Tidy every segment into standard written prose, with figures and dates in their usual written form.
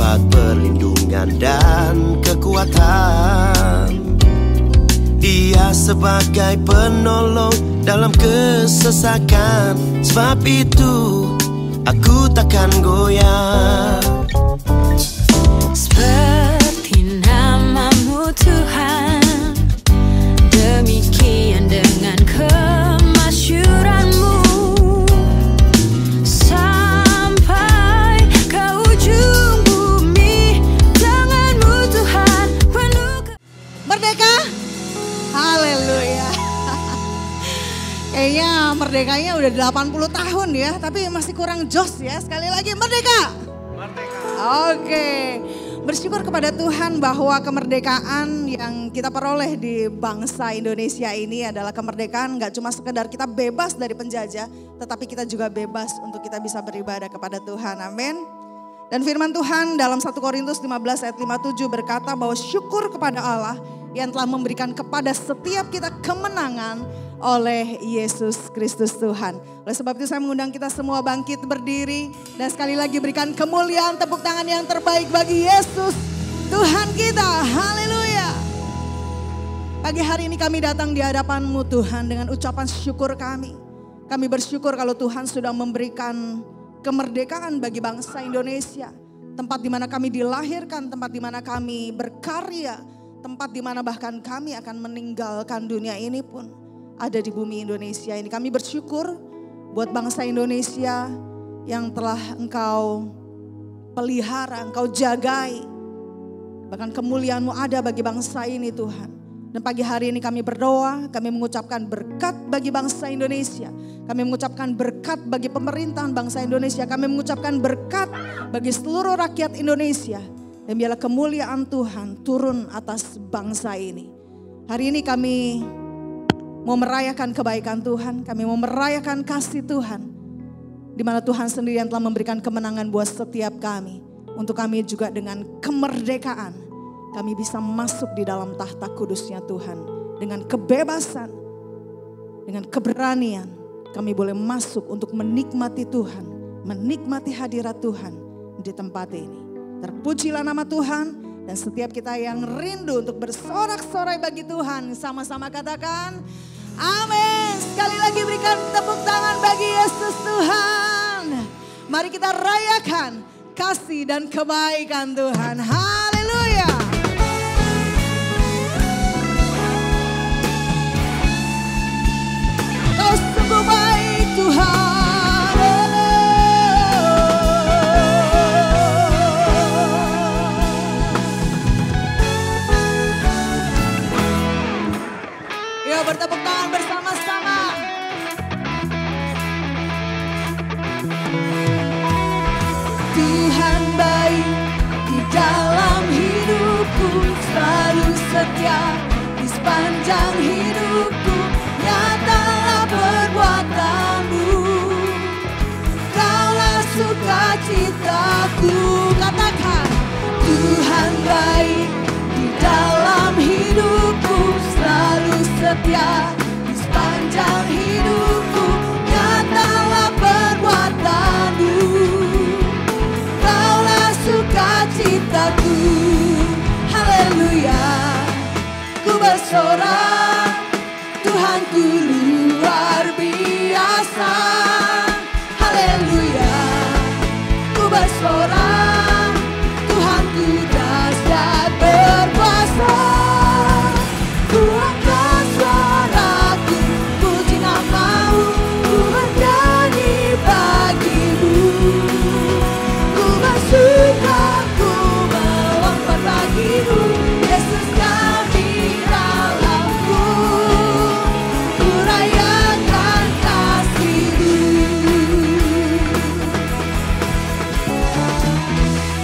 tempat perlindungan dan kekuatan. Dia sebagai penolong dalam kesesakan. Sebab itu aku takkan goyah. Seperti namamu Tuhan, demikian dengan kemasyuranmu, sampai ke ujung bumi. Tanganmu Tuhan penuh Merdeka. Haleluya. Kayaknya merdekanya udah 80 tahun ya, tapi masih kurang jos ya. Sekali lagi merdeka. Merdeka. Oke. Bersyukur kepada Tuhan bahwa kemerdekaan yang kita peroleh di bangsa Indonesia ini adalah kemerdekaan gak cuma sekedar kita bebas dari penjajah, tetapi kita juga bebas untuk kita bisa beribadah kepada Tuhan. Amin. Dan firman Tuhan dalam 1 Korintus 15 ayat 57 berkata bahwa syukur kepada Allah yang telah memberikan kepada setiap kita kemenangan oleh Yesus Kristus Tuhan. Oleh sebab itu saya mengundang kita semua bangkit berdiri dan sekali lagi berikan kemuliaan, tepuk tangan yang terbaik bagi Yesus Tuhan kita. Haleluya. Pagi hari ini kami datang di hadapan-Mu Tuhan dengan ucapan syukur kami. Kami bersyukur kalau Tuhan sudah memberikan kemerdekaan bagi bangsa Indonesia. Tempat di mana kami dilahirkan, tempat di mana kami berkarya, tempat di mana bahkan kami akan meninggalkan dunia ini pun ada di bumi Indonesia ini. Kami bersyukur buat bangsa Indonesia yang telah Engkau pelihara, Engkau jagai. Bahkan kemuliaan-Mu ada bagi bangsa ini Tuhan. Dan pagi hari ini kami berdoa, kami mengucapkan berkat bagi bangsa Indonesia. Kami mengucapkan berkat bagi pemerintahan bangsa Indonesia. Kami mengucapkan berkat bagi seluruh rakyat Indonesia. Dan biarlah kemuliaan Tuhan turun atas bangsa ini. Hari ini kami mau merayakan kebaikan Tuhan, kami mau merayakan kasih Tuhan. Di mana Tuhan sendiri yang telah memberikan kemenangan buat setiap kami. Untuk kami juga dengan kemerdekaan, kami bisa masuk di dalam tahta kudusnya Tuhan. Dengan kebebasan, dengan keberanian, kami boleh masuk untuk menikmati Tuhan. Menikmati hadirat Tuhan di tempat ini. Terpujilah nama Tuhan dan setiap kita yang rindu untuk bersorak-sorai bagi Tuhan. Sama-sama katakan amin. Sekali lagi berikan tepuk tangan bagi Yesus Tuhan. Mari kita rayakan kasih dan kebaikan Tuhan. Haleluya. Kau sungguh baik Tuhan. Bertepuk tangan bersama-sama. Tuhan baik di dalam hidupku, selalu setia di sepanjang hidupku. Nyatalah perbuatan-Mu, Kaulah sukacitaku. Katakan, Tuhan baik di dalam hidupku, selalu setia di sepanjang hidupku. Nyatalah perbuatan-Mu, Kaulah sukacitaku. Haleluya. Ku bersorak, Tuhanku luar biasa. Haleluya. Ku bersorak, Tuhanku dahsyat berkuasa. Ku angkat suaraku, puji nama-Mu, ku bernyanyi bagi-Mu. Ku bersuka, ku melompat bagi-Mu, Yesus kami dalam-Mu. Ku rayakan kasih-Mu.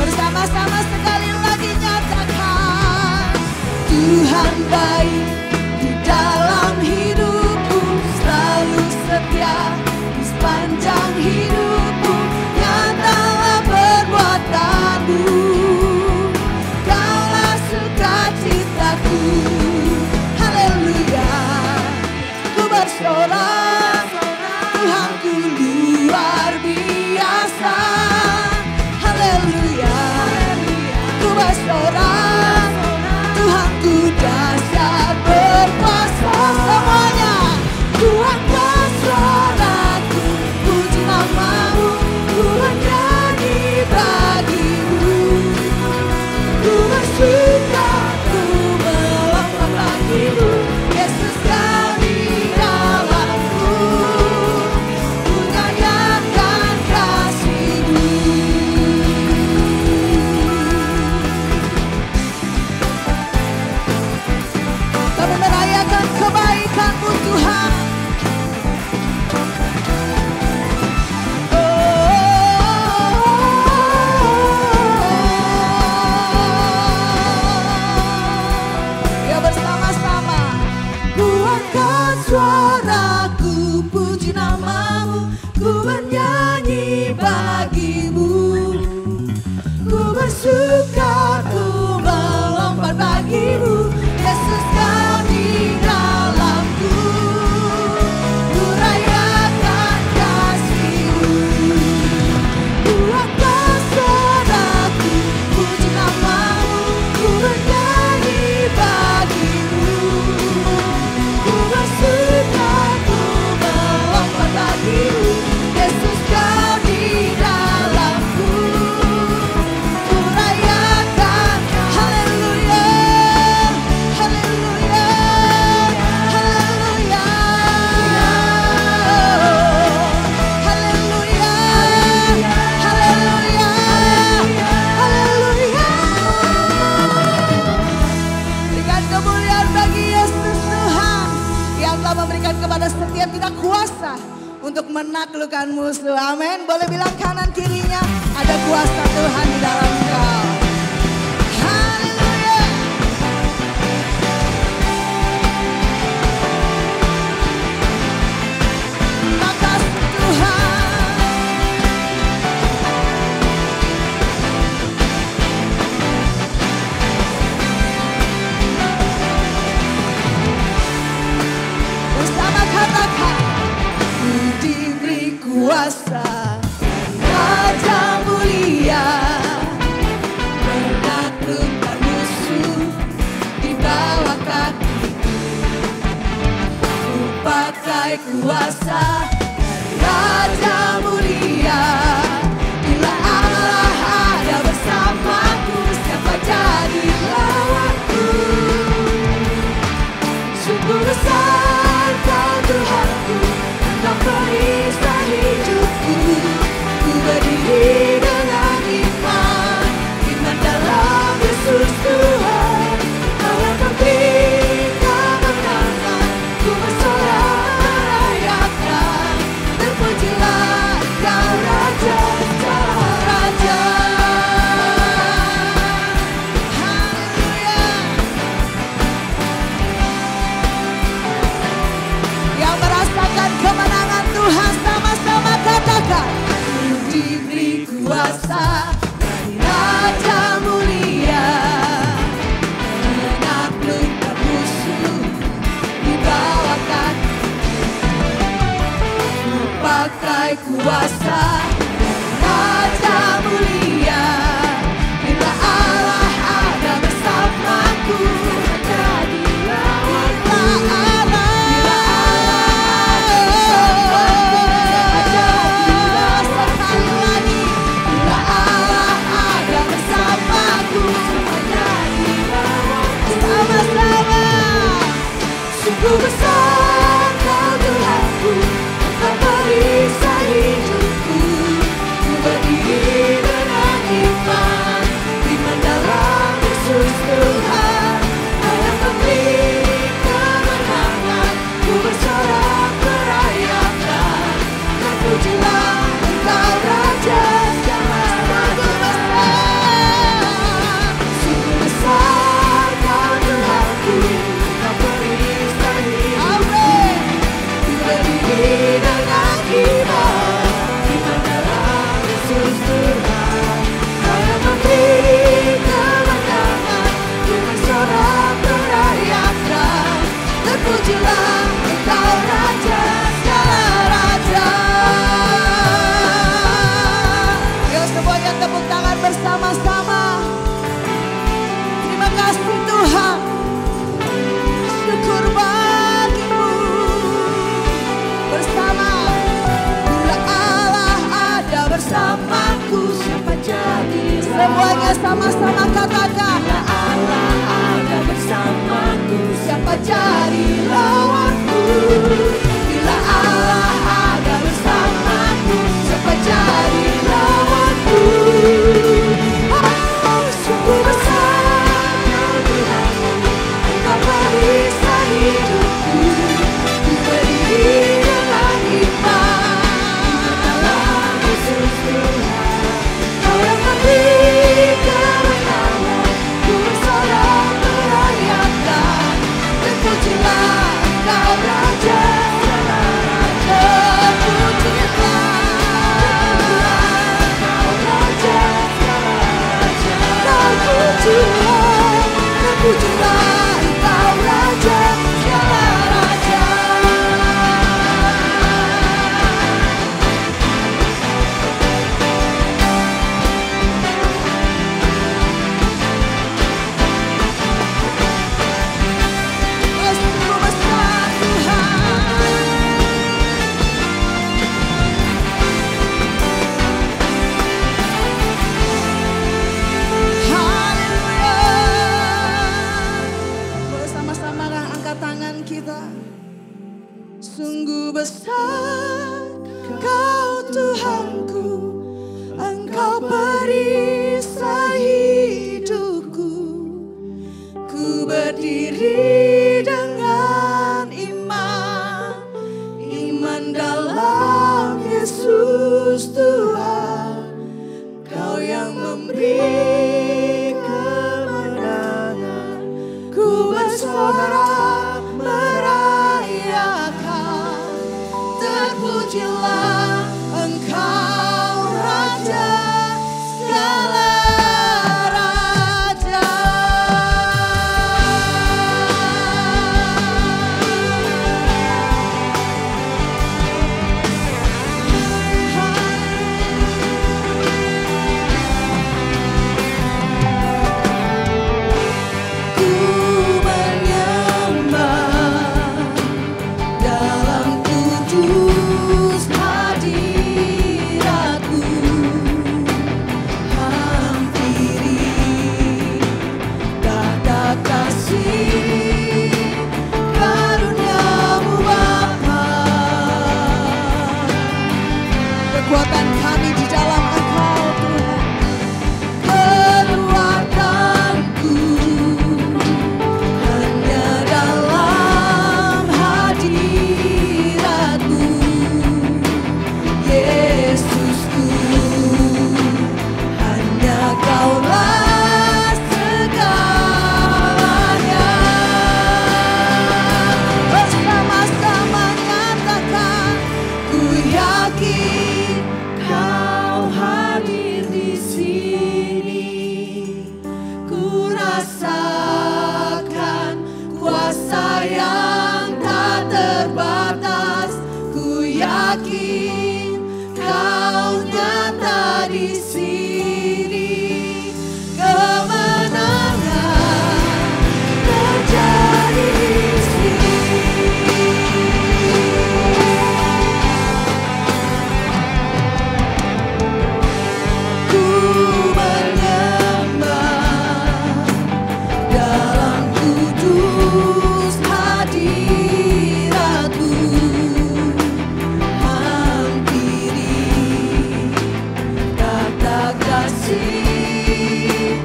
Bersama-sama sekali lagi nyatakan, Tuhan baik di dalam hidupku, selalu setia di sepanjang hidupku. Nyatalah perbuatan-Mu, Kaulah sukacitaku. Haleluya. Ku bersorak, Tuhanku luar biasa. Haleluya. musuh. Amin. Boleh bilang kanan kirinya, ada kuasa Tuhan di dalam engkau. Haleluya. Terima kasih Tuhan. Bersama katakan, ku diberi kuasa Raja mulia, menaklukkan musuh di bawah kakiku. Ku pakai kuasa Raja mulia, bila Allah ada bersamaku, siapa jadi lawanku? Sungguh besar Kau Tuhanku, Kau perisai hidupku. Ku berdiri dengan iman, iman dalam Yesus Tuhan. Kau yang memberi kemenangan, ku bersorak merayakan. Terpujilah Kau Raja, Raja. Haleluya. Yang merasakan kemenangan Tuhan sama-sama katakan, ku diberi kuasa dari Raja mulia, menaklukkan musuh di bawah kaki. Ku pakai kuasa dari Raja mulia, bila Allah ada bersamaku, jadi lawan. Bila Allah ada bersamaku, jadi lawan. Sekali lagi, bila Allah ada bersamaku, jadi lawan. Sama-sama. Sungguh besar Kau Tuhanku, Kau perisai hidupku. Ku berdiri dengan iman, iman dalam Yesus Tuhan. Kau yang memberi kemenangan, ku bersorak merayakan. Terpujilah Engkau Raja, sungguh besar. Sungguh besar Kau Tuhanku, Kau perisai hidupku. Ku berdiri dengan iman, iman dalam Yesus Tuhan. Kau yang memberi kemenangan, ku bersorak merayakan. Terpujilah Engkau Raja, segala Raja. Yuk semuanya tepuk tangan bersama-sama. Terima kasih Tuhan. Syukur bagimu. Bersama, bila Allah ada bersamaku, siapa jadi lawan? Semuanya sama-sama katakan, bila Allah ada bersamaku, siapa jadi lawanku? Bila Allah ada bersamaku, siapa jadi lawanku? Oh, sungguh besar Kau Tuhanku, Kau perisai hidupku. Ku berdiri dengan iman, iman dalam Yesus Tuhan. Kau yang memberi kemenangan, ku bersorak merayakan. Terpujilah Engkau Raja, Raja. Terpujilah Engkau Raja, Raja. Terpujilah, terpujilah Engkau Raja, Raja. Oh, sungguh besar Tuhan. Haleluya. Boleh sama-sama angkat tangan kita. Sungguh besar Kau Tuhanku, Engkau perisai hidupku. Ku berdiri dengan iman, iman dalam Yesus. yang memberi kemenangan. Ku bersorak merayakan, terpujilah Engkau Raja segala raja. Ku menyembah dalam kudus hadiratmu, hampiri tahta kasih karuniamu Bapa. Kekuatan kami di dalam Engkau Tuhan, kekuatanku hanya dalam hadiratmu, Yesusku, hanya Kaulah segalanya. Bersama-sama nyatakan, ku yakin Kau hadir di sini. Ku rasakan kuasa yang tak terbatas. Ku yakin Kau nyata di sini. Kemenangan terjadi di sini. Ku menyembah dalam kudus hadiratmu, hampiri tahta kasih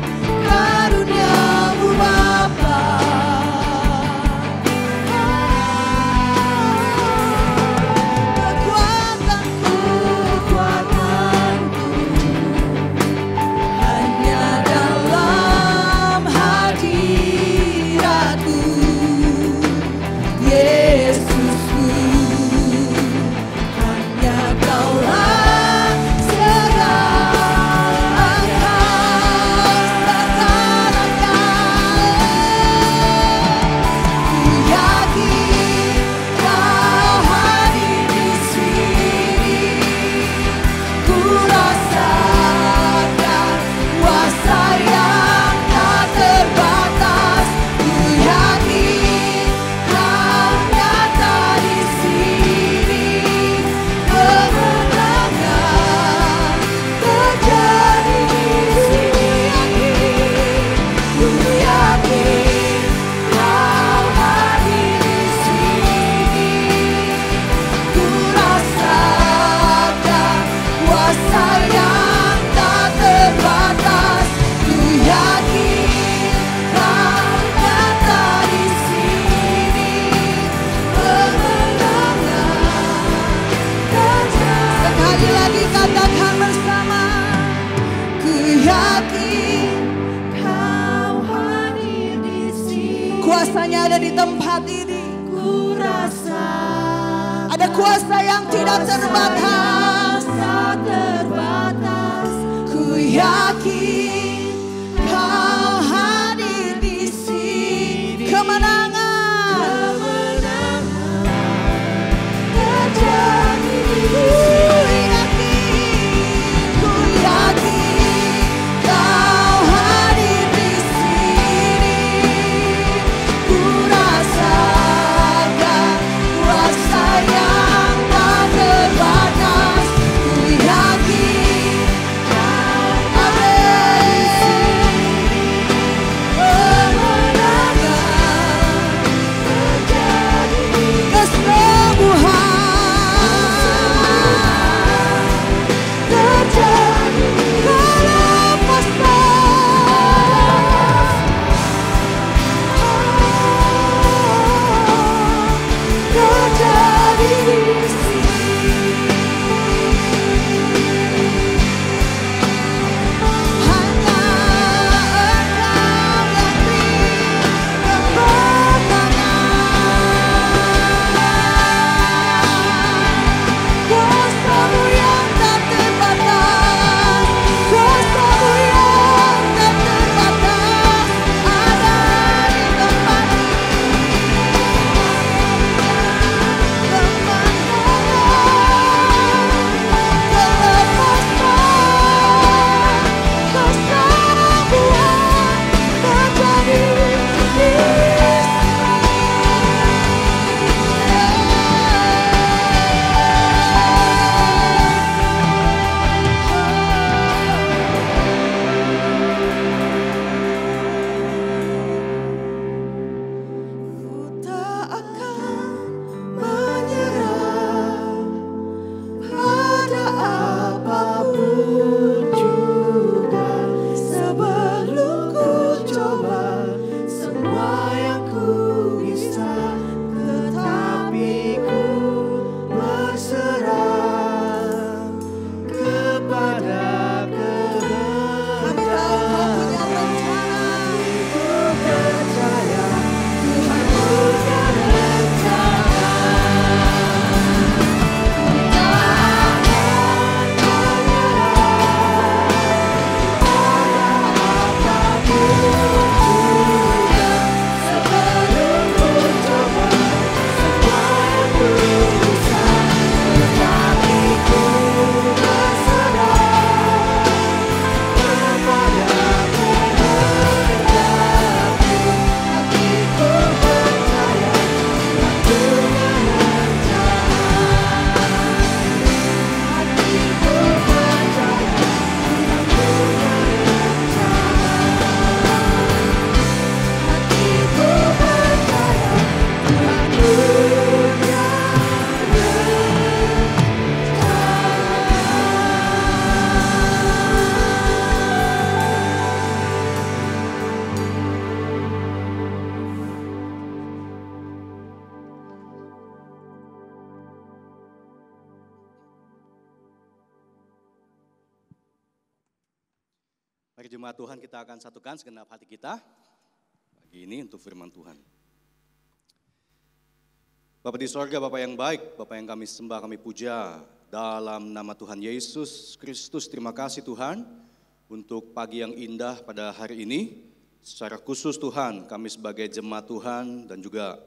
karuniamu Bapa. Kekuatanku hanya dalam hadiratmu, Yesusku, hanya Kaulah segalanya. Ku yakin Kau hadir di sini. Ku rasakan kuasa yang tak terbatas. Ku yakin Kau nyata di sini. Kemenangan terjadi di sini. Ku yakin Kau hadir di sini. Ku rasakan kuasa yang tak terbatas. Ku yakin Kau nyata di sini. Kemenangan terjadi. Sekali lagi katakan bersama. Ku yakin Kau hadir di sini. Kuasanya ada di tempat ini. Ku rasa ada kuasa yang tidak terbatas. Ku yakin Kau hadir di sini. Kemenangan terjadi di sini. Ku yakin Kau hadir di sini. Ku rasakan kuasa yang tak terbatas. Ku yakin Kau hadir. Mari jemaat Tuhan kita akan satukan segenap hati kita pagi ini untuk firman Tuhan. Bapa di sorga, Bapa yang baik, Bapa yang kami sembah, kami puja dalam nama Tuhan Yesus Kristus. Terima kasih Tuhan untuk pagi yang indah pada hari ini. Secara khusus Tuhan, kami sebagai jemaat Tuhan dan juga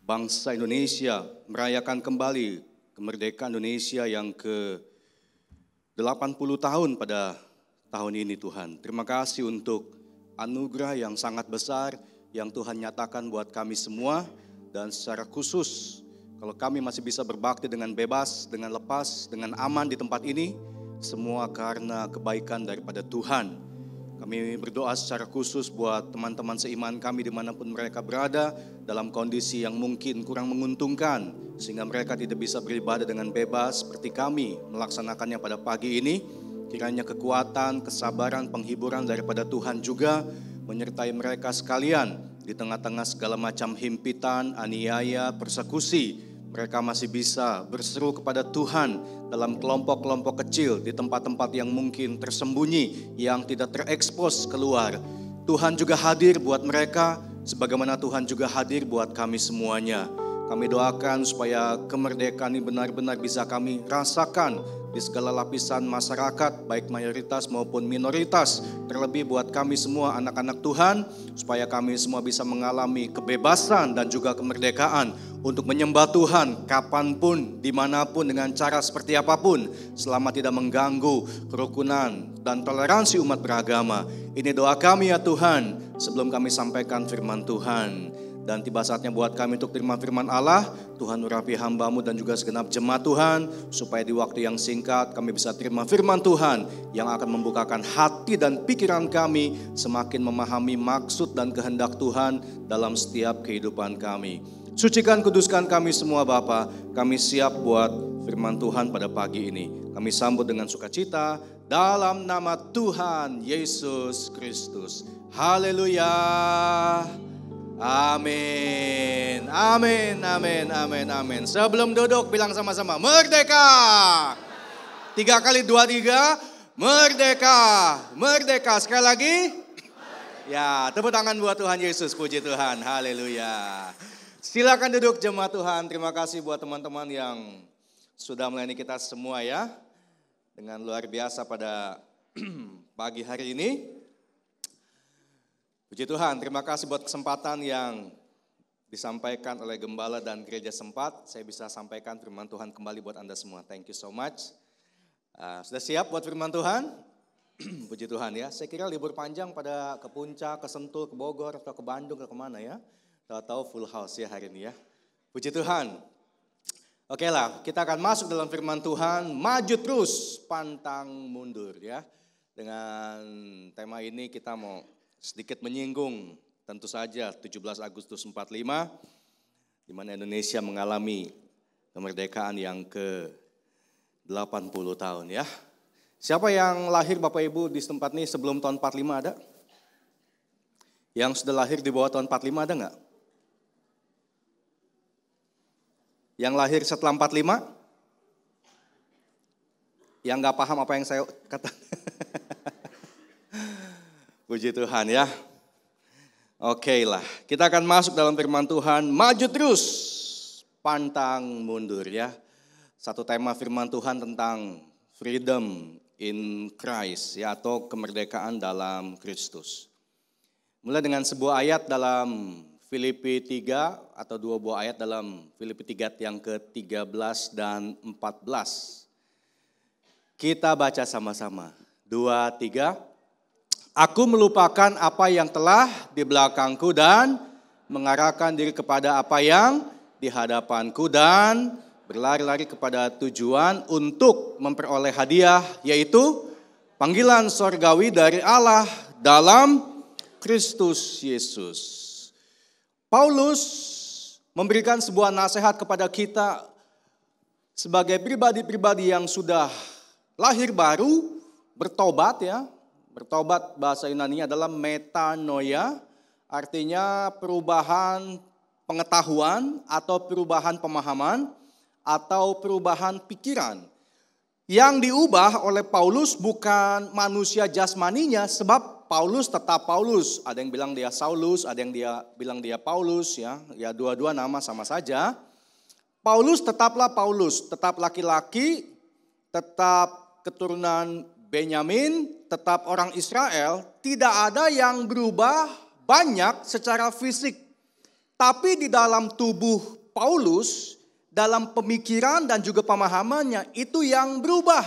bangsa Indonesia merayakan kembali kemerdekaan Indonesia yang ke-80 tahun pada tahun ini Tuhan. Terima kasih untuk anugerah yang sangat besar yang Tuhan nyatakan buat kami semua. Dan secara khusus kalau kami masih bisa berbakti dengan bebas, dengan lepas, dengan aman di tempat ini, semua karena kebaikan daripada Tuhan. Kami berdoa secara khusus buat teman-teman seiman kami dimanapun mereka berada dalam kondisi yang mungkin kurang menguntungkan, sehingga mereka tidak bisa beribadah dengan bebas seperti kami melaksanakannya pada pagi ini. Kiranya kekuatan, kesabaran, penghiburan daripada Tuhan juga menyertai mereka sekalian di tengah-tengah segala macam himpitan, aniaya, persekusi. Mereka masih bisa berseru kepada Tuhan dalam kelompok-kelompok kecil di tempat-tempat yang mungkin tersembunyi, yang tidak terekspos keluar. Tuhan juga hadir buat mereka sebagaimana Tuhan juga hadir buat kami semuanya. Kami doakan supaya kemerdekaan ini benar-benar bisa kami rasakan di segala lapisan masyarakat, baik mayoritas maupun minoritas. Terlebih buat kami semua anak-anak Tuhan, supaya kami semua bisa mengalami kebebasan dan juga kemerdekaan untuk menyembah Tuhan kapanpun, dimanapun, dengan cara seperti apapun, selama tidak mengganggu kerukunan dan toleransi umat beragama. Ini doa kami ya Tuhan, sebelum kami sampaikan firman Tuhan. Dan tiba saatnya buat kami untuk terima firman Allah. Tuhan urapi hamba-Mu dan juga segenap jemaat Tuhan, supaya di waktu yang singkat kami bisa terima firman Tuhan yang akan membukakan hati dan pikiran kami, semakin memahami maksud dan kehendak Tuhan dalam setiap kehidupan kami. Sucikan, kuduskan kami semua Bapa. Kami siap buat firman Tuhan pada pagi ini. Kami sambut dengan sukacita dalam nama Tuhan Yesus Kristus. Haleluya. Amin, amin, amin, amin, amin. Sebelum duduk bilang sama-sama, merdeka. 3 kali 2, 3, merdeka, merdeka. Sekali lagi. Ya, tepuk tangan buat Tuhan Yesus, puji Tuhan, haleluya. Silakan duduk jemaat Tuhan. Terima kasih buat teman-teman yang sudah melayani kita semua ya. Dengan luar biasa pada pagi hari ini. Puji Tuhan, terima kasih buat kesempatan yang disampaikan oleh Gembala dan Gereja Sempat. Saya bisa sampaikan firman Tuhan kembali buat Anda semua. Thank you so much. Sudah siap buat firman Tuhan? Puji Tuhan ya. Saya kira libur panjang pada ke Puncak, ke Sentul, ke Bogor, atau ke Bandung, ke kemana ya. Tahu-tahu full house ya hari ini ya. Puji Tuhan. Oke lah, kita akan masuk dalam firman Tuhan. Maju terus, pantang mundur ya. Dengan tema ini kita mau sedikit menyinggung tentu saja 17 Agustus 45 di mana Indonesia mengalami kemerdekaan yang ke-80 tahun ya. Siapa yang lahir Bapak Ibu di tempat ini sebelum tahun 45 ada? Yang sudah lahir di bawah tahun 45 ada enggak? Yang lahir setelah 45? Yang enggak paham apa yang saya katakan? Puji Tuhan ya. Oke lah, kita akan masuk dalam firman Tuhan. Maju terus, pantang mundur ya. Satu tema firman Tuhan tentang freedom in Christ ya, atau kemerdekaan dalam Kristus. Mulai dengan sebuah ayat dalam Filipi 3 atau 2 buah ayat dalam Filipi 3 yang ke-13 dan 14. Kita baca sama-sama. 2, 3. Aku melupakan apa yang telah di belakangku dan mengarahkan diri kepada apa yang di hadapanku dan berlari-lari kepada tujuan untuk memperoleh hadiah, yaitu panggilan sorgawi dari Allah dalam Kristus Yesus. Paulus memberikan sebuah nasihat kepada kita sebagai pribadi-pribadi yang sudah lahir baru, bertobat ya. Bertobat bahasa Yunani adalah metanoia, artinya perubahan pengetahuan atau perubahan pemahaman atau perubahan pikiran Yang diubah oleh Paulus bukan manusia jasmaninya, sebab Paulus tetap Paulus. Ada yang bilang dia Saulus, ada yang bilang dia Paulus, ya dua-dua nama sama saja. Paulus tetaplah Paulus, tetap laki-laki, tetap keturunan Benyamin, tetap orang Israel. Tidak ada yang berubah banyak secara fisik. Tapi di dalam tubuh Paulus, dalam pemikiran dan juga pemahamannya, itu yang berubah.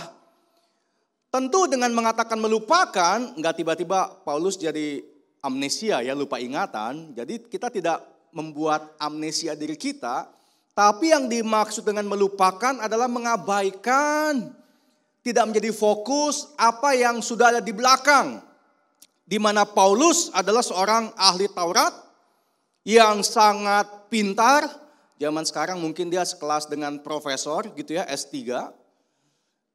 Tentu dengan mengatakan melupakan, enggak tiba-tiba Paulus jadi amnesia, ya lupa ingatan. Jadi kita tidak membuat amnesia diri kita. Tapi yang dimaksud dengan melupakan adalah mengabaikan, tidak menjadi fokus apa yang sudah ada di belakang. Di mana Paulus adalah seorang ahli Taurat yang sangat pintar. Zaman sekarang mungkin dia sekelas dengan profesor gitu ya, S3.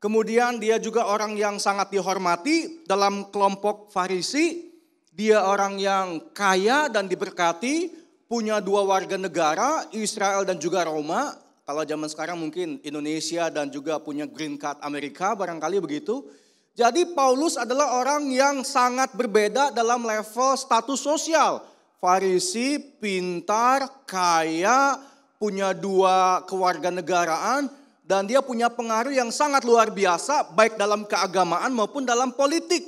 Kemudian dia juga orang yang sangat dihormati dalam kelompok Farisi. Dia orang yang kaya dan diberkati, punya 2 warga negara, Israel dan juga Roma. Kalau zaman sekarang mungkin Indonesia dan juga punya green card Amerika, barangkali begitu. Jadi Paulus adalah orang yang sangat berbeda dalam level status sosial. Farisi, pintar, kaya, punya 2 kewarganegaraan, dan dia punya pengaruh yang sangat luar biasa baik dalam keagamaan maupun dalam politik.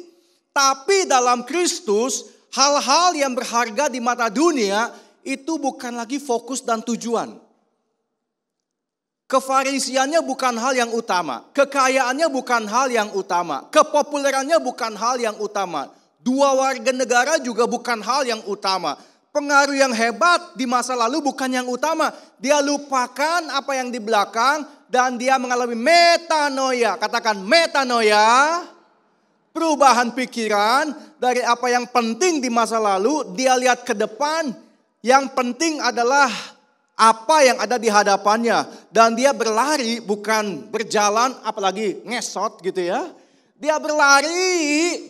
Tapi dalam Kristus, hal-hal yang berharga di mata dunia itu bukan lagi fokus dan tujuan. Kefarisiannya bukan hal yang utama, kekayaannya bukan hal yang utama, kepopulerannya bukan hal yang utama, 2 warga negara juga bukan hal yang utama. Pengaruh yang hebat di masa lalu bukan yang utama. Dia lupakan apa yang di belakang dan dia mengalami metanoia. Katakan metanoia. Perubahan pikiran dari apa yang penting di masa lalu. Dia lihat ke depan. Yang penting adalah apa yang ada di hadapannya. Dan dia berlari bukan berjalan apalagi ngesot gitu ya. Dia berlari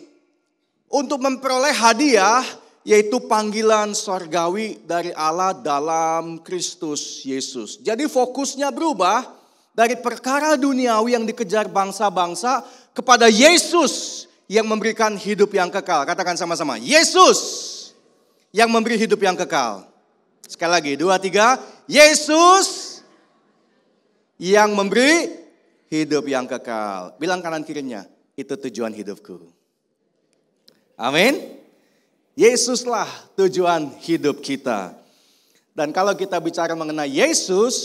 untuk memperoleh hadiah, yaitu panggilan sorgawi dari Allah dalam Kristus Yesus. Jadi fokusnya berubah dari perkara duniawi yang dikejar bangsa-bangsa kepada Yesus yang memberikan hidup yang kekal. Katakan sama-sama, Yesus yang memberi hidup yang kekal. Sekali lagi, 2, 3, Yesus yang memberi hidup yang kekal. Bilang kanan kirinya, itu tujuan hidupku. Amin. Yesuslah tujuan hidup kita. Dan kalau kita bicara mengenai Yesus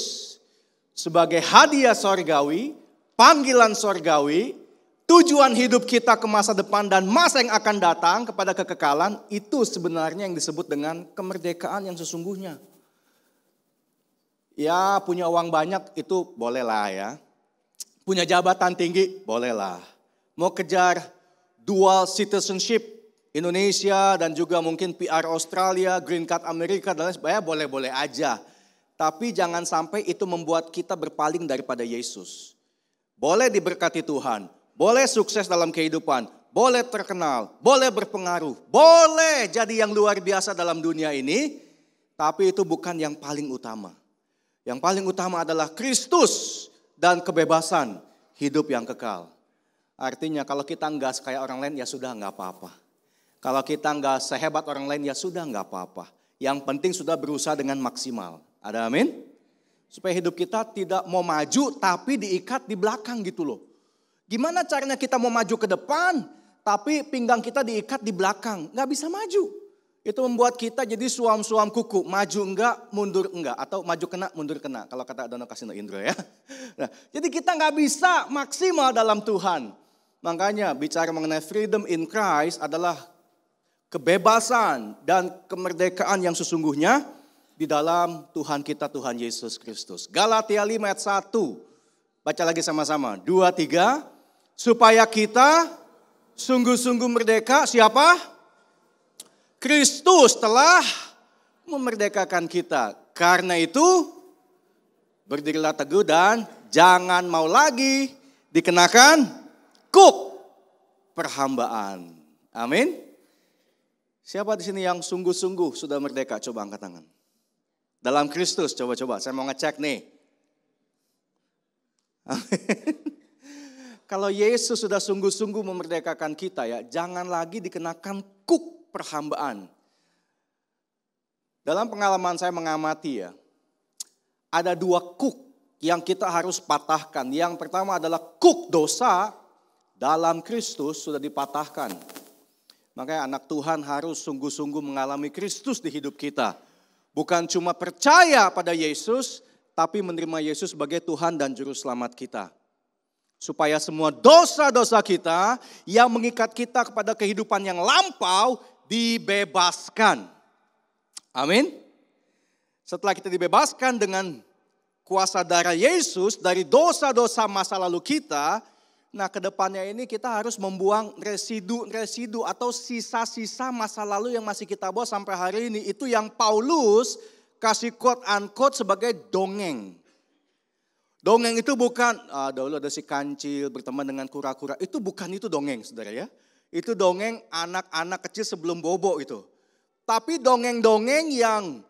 sebagai hadiah sorgawi, panggilan sorgawi, tujuan hidup kita ke masa depan dan masa yang akan datang kepada kekekalan, itu sebenarnya yang disebut dengan kemerdekaan yang sesungguhnya. Ya, punya uang banyak itu bolehlah ya. Punya jabatan tinggi bolehlah. Mau kejar dual citizenship Indonesia dan juga mungkin PR Australia, green card Amerika dan lain sebagainya, boleh-boleh aja. Tapi jangan sampai itu membuat kita berpaling daripada Yesus. Boleh diberkati Tuhan, boleh sukses dalam kehidupan, boleh terkenal, boleh berpengaruh, boleh jadi yang luar biasa dalam dunia ini. Tapi itu bukan yang paling utama. Yang paling utama adalah Kristus dan kebebasan hidup yang kekal. Artinya kalau kita enggak kayak orang lain ya sudah enggak apa-apa. Kalau kita enggak sehebat orang lain ya sudah enggak apa-apa. Yang penting sudah berusaha dengan maksimal. Ada amin? Supaya hidup kita tidak mau maju tapi diikat di belakang gitu loh. Gimana caranya kita mau maju ke depan tapi pinggang kita diikat di belakang. Enggak bisa maju. Itu membuat kita jadi suam-suam kuku. Maju enggak, mundur enggak. Atau maju kena, mundur kena. Kalau kata Dono Kasino Indro ya. Nah, jadi kita enggak bisa maksimal dalam Tuhan. Makanya bicara mengenai freedom in Christ adalah kebebasan dan kemerdekaan yang sesungguhnya di dalam Tuhan kita, Tuhan Yesus Kristus. Galatia 5 ayat 1. Baca lagi sama-sama. 2, 3. Supaya kita sungguh-sungguh merdeka. Siapa? Kristus telah memerdekakan kita. Karena itu berdirilah teguh dan jangan mau lagi dikenakan kuk perhambaan. Amin. Siapa di sini yang sungguh-sungguh sudah merdeka? Coba angkat tangan. Dalam Kristus, coba-coba. Saya mau ngecek nih. Amin. Kalau Yesus sudah sungguh-sungguh memerdekakan kita ya, jangan lagi dikenakan kuk perhambaan. Dalam pengalaman saya mengamati ya, ada 2 kuk yang kita harus patahkan. Yang pertama adalah kuk dosa dalam Kristus sudah dipatahkan. Makanya anak Tuhan harus sungguh-sungguh mengalami Kristus di hidup kita. Bukan cuma percaya pada Yesus, tapi menerima Yesus sebagai Tuhan dan Juru Selamat kita. Supaya semua dosa-dosa kita yang mengikat kita kepada kehidupan yang lampau dibebaskan. Amin. Setelah kita dibebaskan dengan kuasa darah Yesus dari dosa-dosa masa lalu kita, nah kedepannya ini kita harus membuang residu-residu atau sisa-sisa masa lalu yang masih kita bawa sampai hari ini. Itu yang Paulus kasih quote-unquote sebagai dongeng. Dongeng itu bukan, dahulu ada si kancil berteman dengan kura-kura. Itu bukan itu dongeng saudara ya. Itu dongeng anak-anak kecil sebelum bobo itu. Tapi dongeng-dongeng yang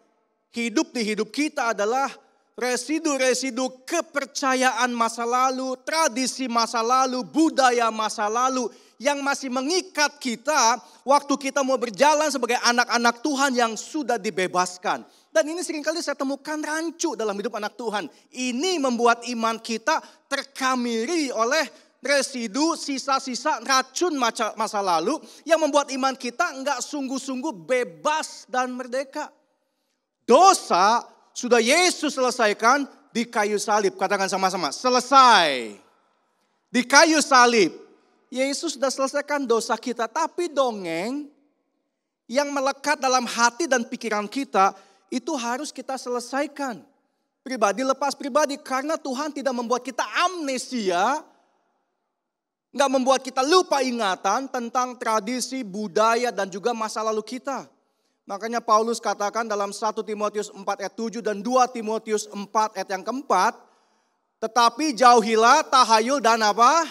hidup di hidup kita adalah residu-residu kepercayaan masa lalu, tradisi masa lalu, budaya masa lalu yang masih mengikat kita waktu kita mau berjalan sebagai anak-anak Tuhan yang sudah dibebaskan. Dan ini seringkali saya temukan rancu dalam hidup anak Tuhan. Ini membuat iman kita terkamiri oleh residu, sisa-sisa racun masa lalu yang membuat iman kita enggak sungguh-sungguh bebas dan merdeka. Dosa sudah Yesus selesaikan di kayu salib. Katakan sama-sama, selesai. Di kayu salib, Yesus sudah selesaikan dosa kita. Tapi dongeng yang melekat dalam hati dan pikiran kita, itu harus kita selesaikan. Pribadi lepas pribadi, karena Tuhan tidak membuat kita amnesia, nggak membuat kita lupa ingatan tentang tradisi, budaya, dan juga masa lalu kita. Makanya Paulus katakan dalam 1 Timotius 4 ayat 7 dan 2 Timotius 4 ayat yang keempat, tetapi jauhilah tahayul dan apa?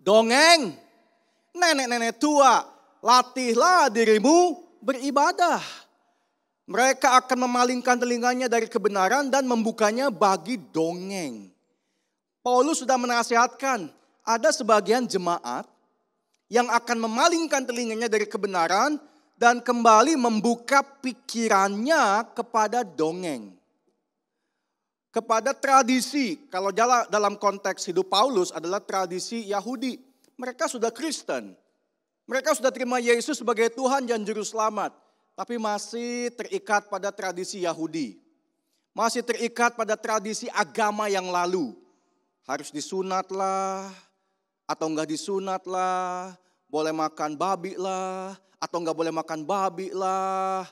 Dongeng. Nenek-nenek tua, latihlah dirimu beribadah. Mereka akan memalingkan telinganya dari kebenaran dan membukanya bagi dongeng. Paulus sudah menasihatkan, ada sebagian jemaat yang akan memalingkan telinganya dari kebenaran dan kembali membuka pikirannya kepada dongeng. Kepada tradisi, kalau dalam konteks hidup Paulus adalah tradisi Yahudi. Mereka sudah Kristen. Mereka sudah terima Yesus sebagai Tuhan dan Juru Selamat. Tapi masih terikat pada tradisi Yahudi. Masih terikat pada tradisi agama yang lalu. Harus disunat lah, atau enggak disunat lah. Boleh makan babi lah, atau enggak boleh makan babi lah.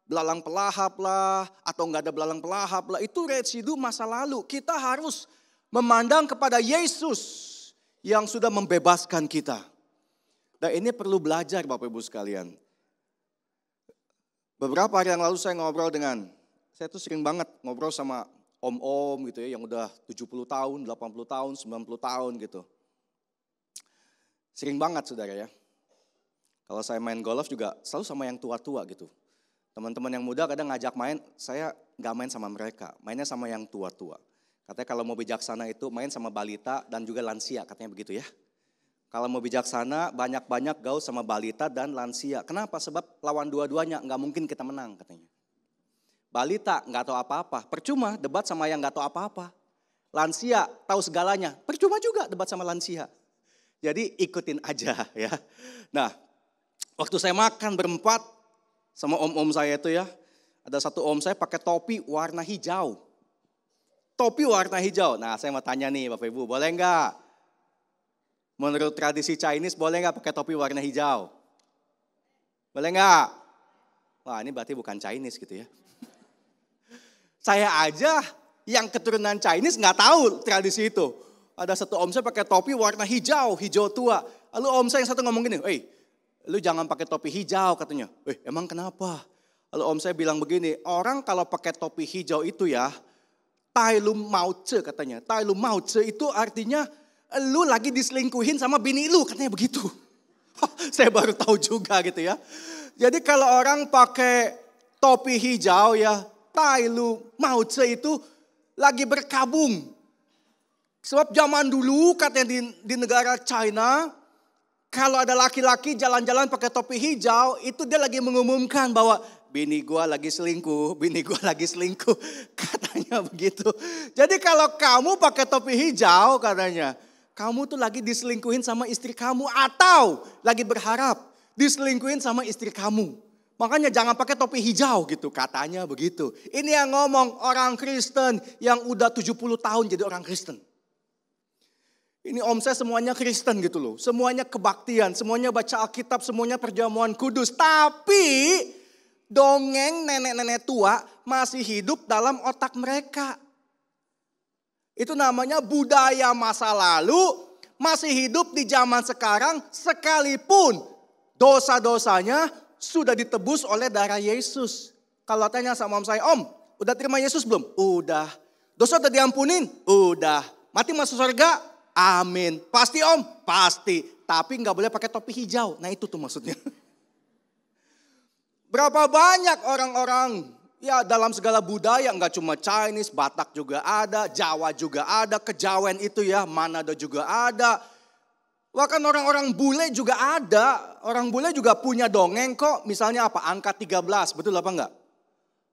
Belalang pelahap lah, atau enggak ada belalang pelahap lah. Itu residu masa lalu. Kita harus memandang kepada Yesus yang sudah membebaskan kita. Dan ini perlu belajar Bapak Ibu sekalian. Beberapa hari yang lalu saya ngobrol saya tuh sering banget ngobrol sama om-om gitu ya, yang udah 70 tahun, 80 tahun, 90 tahun gitu. Sering banget saudara ya. Kalau saya main golf juga selalu sama yang tua-tua gitu. Teman-teman yang muda kadang ngajak main, saya gak main sama mereka, mainnya sama yang tua-tua. Katanya kalau mau bijaksana itu main sama balita dan juga lansia, katanya begitu ya. Kalau mau bijaksana banyak-banyak gaul sama balita dan lansia. Kenapa? Sebab lawan dua-duanya gak mungkin kita menang katanya. Balita gak tahu apa-apa, percuma debat sama yang gak tahu apa-apa. Lansia tahu segalanya, percuma juga debat sama lansia. Jadi ikutin aja ya. Nah, waktu saya makan berempat sama om-om saya itu ya. Ada satu om saya pakai topi warna hijau. Topi warna hijau. Nah saya mau tanya nih Bapak Ibu, boleh enggak? Menurut tradisi Chinese boleh enggak pakai topi warna hijau? Boleh enggak? Wah ini berarti bukan Chinese gitu ya. Saya aja yang keturunan Chinese nggak tahu tradisi itu. Ada satu om saya pakai topi warna hijau, hijau tua. Lalu om saya yang satu ngomong gini, lu jangan pakai topi hijau katanya. Emang kenapa? Lalu om saya bilang begini, orang kalau pakai topi hijau itu ya, Tai Lu Mau Ce katanya. Tai Lu Mau Ce itu artinya lu lagi diselingkuhin sama bini lu, katanya begitu. Saya baru tahu juga gitu ya. Jadi kalau orang pakai topi hijau ya, Tai Lu Mau Ce itu lagi berkabung. Sebab zaman dulu katanya di negara China, kalau ada laki-laki jalan-jalan pakai topi hijau, itu dia lagi mengumumkan bahwa bini gua lagi selingkuh, bini gua lagi selingkuh. Katanya begitu. Jadi kalau kamu pakai topi hijau katanya, kamu tuh lagi diselingkuhin sama istri kamu atau lagi berharap diselingkuhin sama istri kamu. Makanya jangan pakai topi hijau gitu, katanya begitu. Ini yang ngomong orang Kristen yang udah 70 tahun jadi orang Kristen. Ini om saya semuanya Kristen gitu loh. Semuanya kebaktian, semuanya baca Alkitab, semuanya perjamuan kudus. Tapi dongeng nenek-nenek tua masih hidup dalam otak mereka. Itu namanya budaya masa lalu masih hidup di zaman sekarang sekalipun dosa-dosanya sudah ditebus oleh darah Yesus. Kalau tanya sama om saya, om udah terima Yesus belum? Udah. Dosa udah diampunin? Udah. Mati masuk surga? Amin. Pasti om? Pasti. Tapi gak boleh pakai topi hijau. Nah itu tuh maksudnya. Berapa banyak orang-orang ya dalam segala budaya, gak cuma Chinese, Batak juga ada, Jawa juga ada, Kejawen itu ya, Manado juga ada. Bahkan orang-orang bule juga ada. Orang bule juga punya dongeng kok. Misalnya apa? Angka 13, betul apa enggak?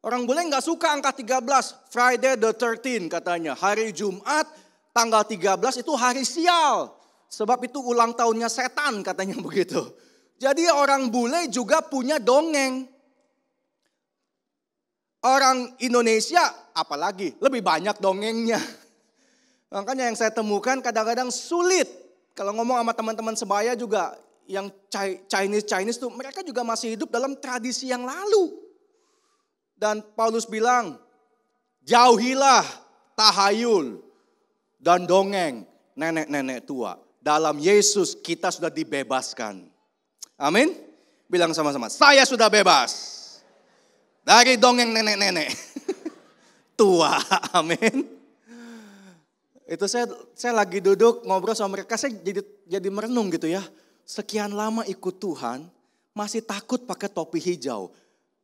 Orang bule gak suka angka 13. Friday the 13 katanya. Hari Jumat tanggal 13 itu hari sial. Sebab itu ulang tahunnya setan katanya begitu. Jadi orang bule juga punya dongeng. Orang Indonesia apalagi lebih banyak dongengnya. Makanya yang saya temukan kadang-kadang sulit. Kalau ngomong sama teman-teman sebaya juga yang Chinese tuh mereka juga masih hidup dalam tradisi yang lalu. Dan Paulus bilang, jauhilah tahayul dan dongeng nenek-nenek tua. Dalam Yesus kita sudah dibebaskan. Amin. Bilang sama-sama, saya sudah bebas. Dari dongeng nenek-nenek tua. Amin. Itu saya lagi duduk ngobrol sama mereka, saya jadi merenung gitu ya. Sekian lama ikut Tuhan, masih takut pakai topi hijau.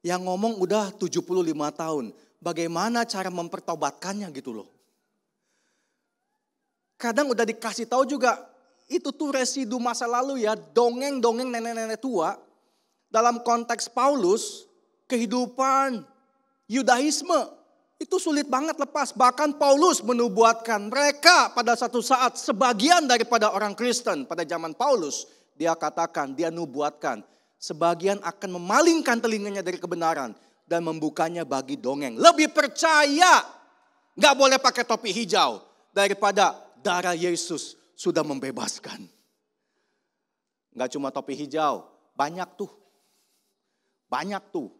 Yang ngomong udah 75 tahun. Bagaimana cara mempertobatkannya gitu loh. Kadang udah dikasih tahu juga, itu tuh residu masa lalu ya, dongeng-dongeng nenek-nenek tua. Dalam konteks Paulus, kehidupan Yudaisme, itu sulit banget lepas. Bahkan Paulus menubuatkan mereka pada satu saat, sebagian daripada orang Kristen pada zaman Paulus, dia katakan, dia nubuatkan, sebagian akan memalingkan telinganya dari kebenaran dan membukanya bagi dongeng. Lebih percaya, gak boleh pakai topi hijau daripada darah Yesus sudah membebaskan. Gak cuma topi hijau, banyak tuh. Banyak tuh.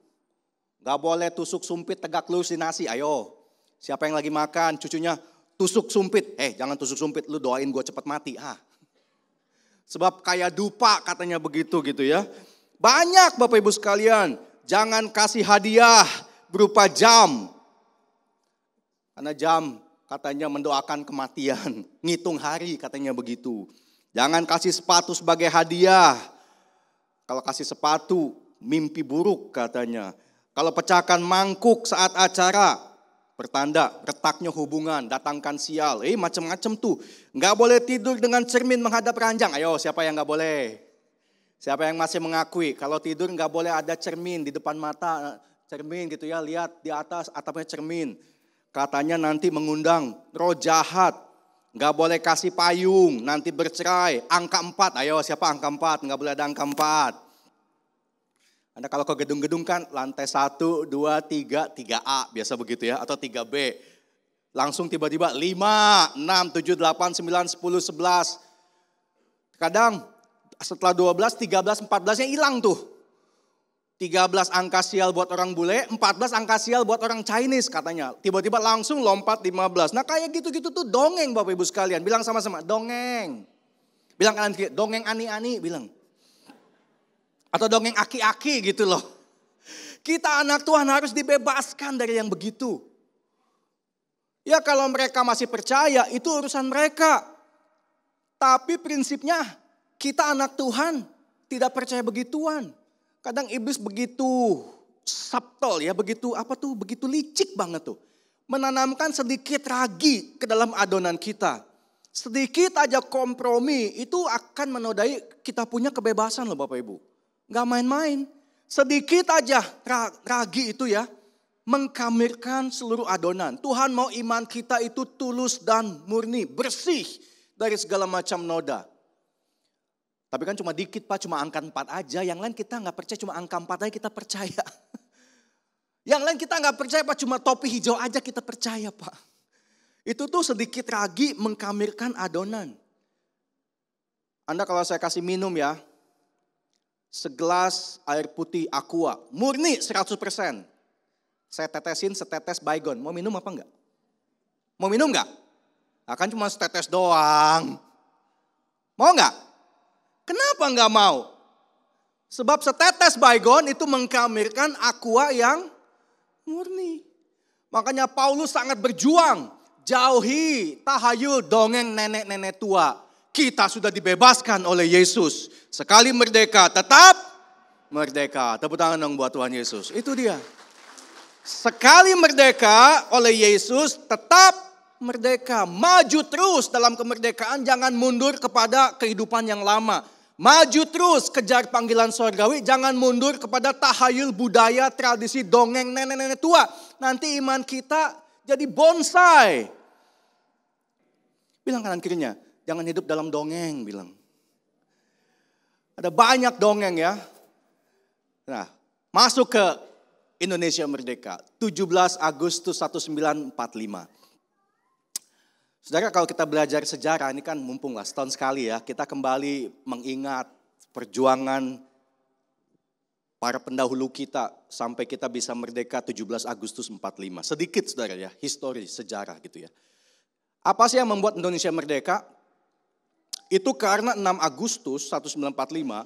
Gak boleh tusuk sumpit tegak lurus di nasi, ayo. Siapa yang lagi makan, cucunya tusuk sumpit. Jangan tusuk sumpit, lu doain gue cepat mati. Sebab kayak dupa katanya begitu gitu ya. Banyak Bapak Ibu sekalian, jangan kasih hadiah berupa jam. Karena jam katanya mendoakan kematian, ngitung hari katanya begitu. Jangan kasih sepatu sebagai hadiah. Kalau kasih sepatu, mimpi buruk katanya. Kalau pecahkan mangkuk saat acara, pertanda retaknya hubungan, datangkan sial. Macam-macam tuh. Nggak boleh tidur dengan cermin menghadap ranjang. Ayo, siapa yang nggak boleh? Siapa yang masih mengakui kalau tidur nggak boleh ada cermin di depan mata, cermin gitu ya, lihat di atas atapnya cermin. Katanya nanti mengundang roh jahat. Gak boleh kasih payung, nanti bercerai. Angka 4, ayo siapa angka 4? Gak boleh ada angka 4. Anda kalau ke gedung-gedung kan lantai 1, 2, 3, 3A biasa begitu ya. Atau 3B. Langsung tiba-tiba 5, 6, 7, 8, 9, 10, 11. Kadang setelah 12, 13, 14-nya hilang tuh. 13 angka sial buat orang bule, 14 angka sial buat orang Chinese katanya. Tiba-tiba langsung lompat 15. Nah kayak gitu-gitu tuh dongeng Bapak Ibu sekalian. Bilang sama-sama, dongeng. Bilang kanan kiri, dongeng ani-ani bilang. Atau dongeng aki-aki gitu loh. Kita anak Tuhan harus dibebaskan dari yang begitu. Ya kalau mereka masih percaya itu urusan mereka. Tapi prinsipnya kita anak Tuhan tidak percaya begituan. Kadang iblis begitu subtle ya, begitu licik banget tuh. Menanamkan sedikit ragi ke dalam adonan kita. sedikit aja kompromi itu akan menodai kita punya kebebasan loh Bapak Ibu. Gak main-main. Sedikit aja ragi itu ya, mengkamirkan seluruh adonan. Tuhan mau iman kita itu tulus dan murni, bersih dari segala macam noda. Tapi kan cuma dikit Pak, cuma angka 4 aja. Yang lain kita gak percaya, cuma angka 4 aja kita percaya. Yang lain kita gak percaya Pak, cuma topi hijau aja kita percaya Pak. Itu tuh sedikit ragi mengkamirkan adonan. Anda kalau saya kasih minum ya, segelas air putih aqua, murni 100%. Saya tetesin setetes baygon. Mau minum apa enggak? Mau minum enggak? Akan cuma setetes doang. Mau enggak? Kenapa enggak mau? Sebab setetes baygon itu mengkamirkan aqua yang murni. Makanya Paulus sangat berjuang. Jauhi tahayul dongeng nenek-nenek tua. Kita sudah dibebaskan oleh Yesus. Sekali merdeka, tetap merdeka. Tepuk tangan dong buat Tuhan Yesus. Itu dia. Sekali merdeka oleh Yesus, tetap merdeka. Maju terus dalam kemerdekaan, jangan mundur kepada kehidupan yang lama. Maju terus kejar panggilan sorgawi, jangan mundur kepada tahayul budaya, tradisi, dongeng nenek-nenek tua. Nanti iman kita jadi bonsai. Bilang kanan kirinya, jangan hidup dalam dongeng, bilang. Ada banyak dongeng ya. Nah, masuk ke Indonesia Merdeka, 17 Agustus 1945. Saudara, kalau kita belajar sejarah, ini kan mumpung lah setahun sekali ya, kita kembali mengingat perjuangan para pendahulu kita sampai kita bisa merdeka 17 Agustus 45. Sedikit saudara ya, histori, sejarah gitu ya. Apa sih yang membuat Indonesia merdeka? Itu karena 6 Agustus 1945,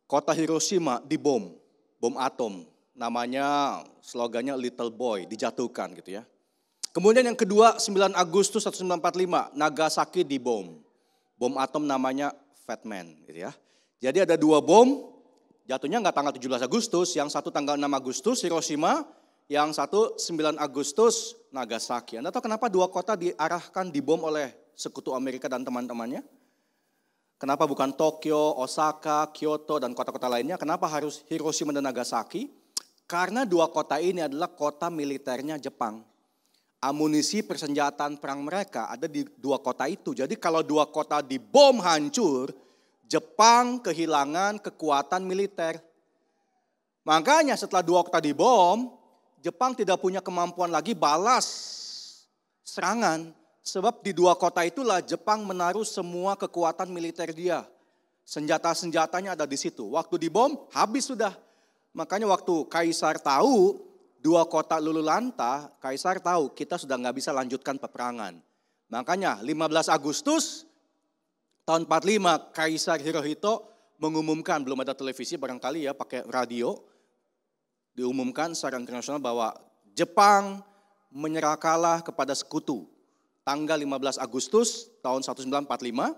kota Hiroshima dibom, bom atom. Namanya, slogannya Little Boy, dijatuhkan gitu ya. Kemudian yang kedua, 9 Agustus 1945, Nagasaki dibom. Bom atom namanya Fat Man gitu ya. Jadi ada 2 bom, jatuhnya nggak tanggal 17 Agustus, yang satu tanggal 6 Agustus Hiroshima, yang satu 9 Agustus Nagasaki. Anda tahu kenapa 2 kota diarahkan dibom oleh sekutu Amerika dan teman-temannya? Kenapa bukan Tokyo, Osaka, Kyoto, dan kota-kota lainnya? Kenapa harus Hiroshima dan Nagasaki? Karena 2 kota ini adalah kota militernya Jepang. Amunisi persenjataan perang mereka ada di 2 kota itu. Jadi kalau 2 kota dibom hancur, Jepang kehilangan kekuatan militer. Makanya setelah 2 kota dibom, Jepang tidak punya kemampuan lagi balas serangan. Sebab di 2 kota itulah Jepang menaruh semua kekuatan militer dia. Senjata-senjatanya ada di situ. Waktu dibom, habis sudah. Makanya waktu Kaisar tahu 2 kota luluh lantah, Kaisar tahu kita sudah nggak bisa lanjutkan peperangan. Makanya 15 Agustus tahun 45 Kaisar Hirohito mengumumkan, belum ada televisi barangkali ya, pakai radio. Diumumkan secara internasional bahwa Jepang menyerah kalah kepada sekutu. Tanggal 15 Agustus tahun 1945,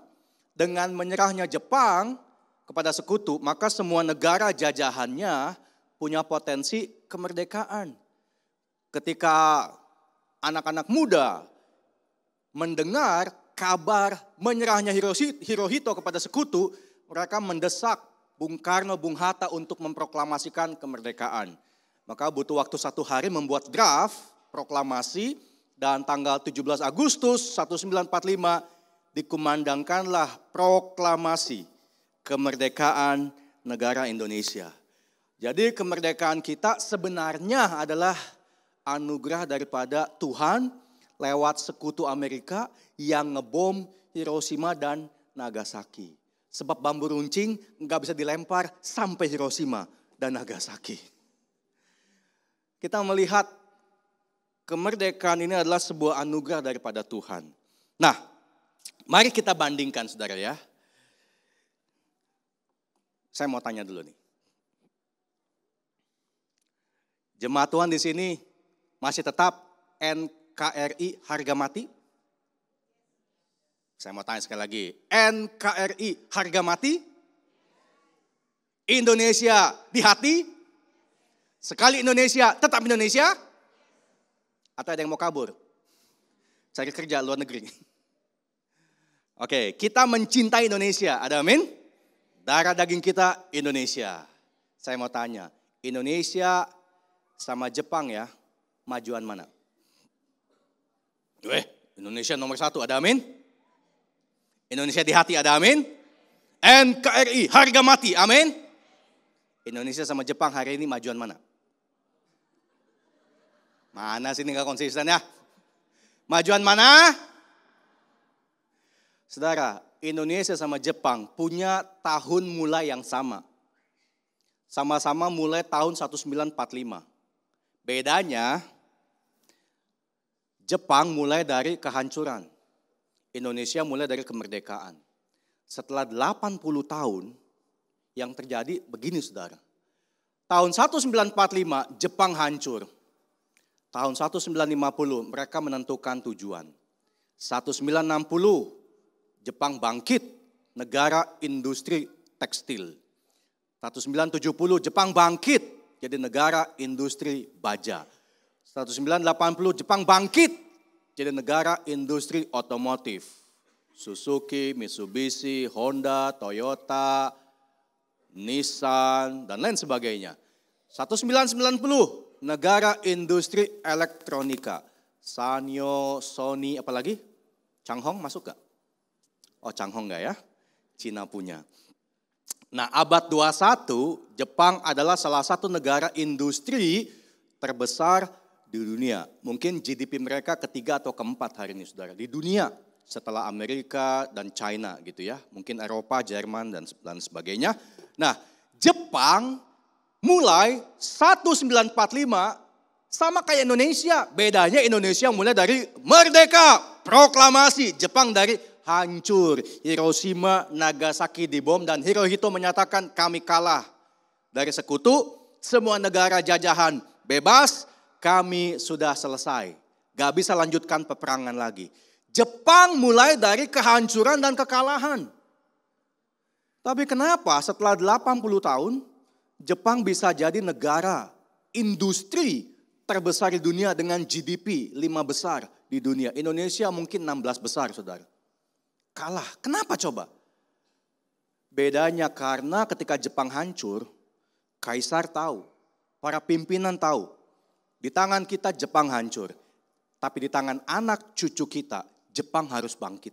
dengan menyerahnya Jepang kepada sekutu, maka semua negara jajahannya punya potensi kemerdekaan. Ketika anak-anak muda mendengar kabar menyerahnya Hirohito kepada sekutu, mereka mendesak Bung Karno, Bung Hatta untuk memproklamasikan kemerdekaan. Maka butuh waktu 1 hari membuat draft proklamasi, dan tanggal 17 Agustus 1945 dikumandangkanlah proklamasi kemerdekaan negara Indonesia. Jadi kemerdekaan kita sebenarnya adalah anugerah daripada Tuhan lewat sekutu Amerika yang ngebom Hiroshima dan Nagasaki. Sebab bambu runcing nggak bisa dilempar sampai Hiroshima dan Nagasaki. Kita melihat kemerdekaan ini adalah sebuah anugerah daripada Tuhan. Nah, mari kita bandingkan saudara ya. Saya mau tanya dulu nih. Jemaat Tuhan di sini masih tetap NKRI harga mati? Saya mau tanya sekali lagi. NKRI harga mati? Indonesia di hati? Sekali Indonesia, tetap Indonesia? Atau ada yang mau kabur? Cari kerja luar negeri? Oke, kita mencintai Indonesia. Ada amin? Darah daging kita Indonesia. Saya mau tanya, Indonesia sama Jepang ya, majuan mana? Indonesia nomor 1, ada amin? Indonesia di hati, ada amin? NKRI, harga mati, amin? Indonesia sama Jepang hari ini majuan mana? Mana sih ini gak konsisten ya? Majuan mana? Saudara, Indonesia sama Jepang punya tahun mulai yang sama. Sama-sama mulai tahun 1945. Bedanya, Jepang mulai dari kehancuran. Indonesia mulai dari kemerdekaan. Setelah 80 tahun, yang terjadi begini saudara. Tahun 1945 Jepang hancur. Tahun 1950 mereka menentukan tujuan. 1960 Jepang bangkit, negara industri tekstil. 1970 Jepang bangkit, jadi negara industri baja. 1980 Jepang bangkit, jadi negara industri otomotif. Suzuki, Mitsubishi, Honda, Toyota, Nissan, dan lain sebagainya. 1990 negara industri elektronika. Sanyo, Sony, apalagi? Changhong masuk gak? Oh Changhong gak ya? Cina punya. Nah abad 21 Jepang adalah salah satu negara industri terbesar di dunia. Mungkin GDP mereka ketiga atau keempat hari ini saudara. Di dunia setelah Amerika dan China gitu ya. Mungkin Eropa, Jerman dan sebagainya. Nah Jepang mulai 1945 sama kayak Indonesia. Bedanya Indonesia mulai dari merdeka, proklamasi. Jepang dari hancur. Hiroshima, Nagasaki dibom dan Hirohito menyatakan kami kalah dari sekutu. Semua negara jajahan bebas, kami sudah selesai. Gak bisa lanjutkan peperangan lagi. Jepang mulai dari kehancuran dan kekalahan. Tapi kenapa setelah 80 tahun Jepang bisa jadi negara industri terbesar di dunia dengan GDP 5 besar di dunia. Indonesia mungkin 16 besar saudara. Kalah. Kenapa coba? Bedanya karena ketika Jepang hancur, Kaisar tahu, para pimpinan tahu, di tangan kita Jepang hancur. Tapi di tangan anak cucu kita, Jepang harus bangkit.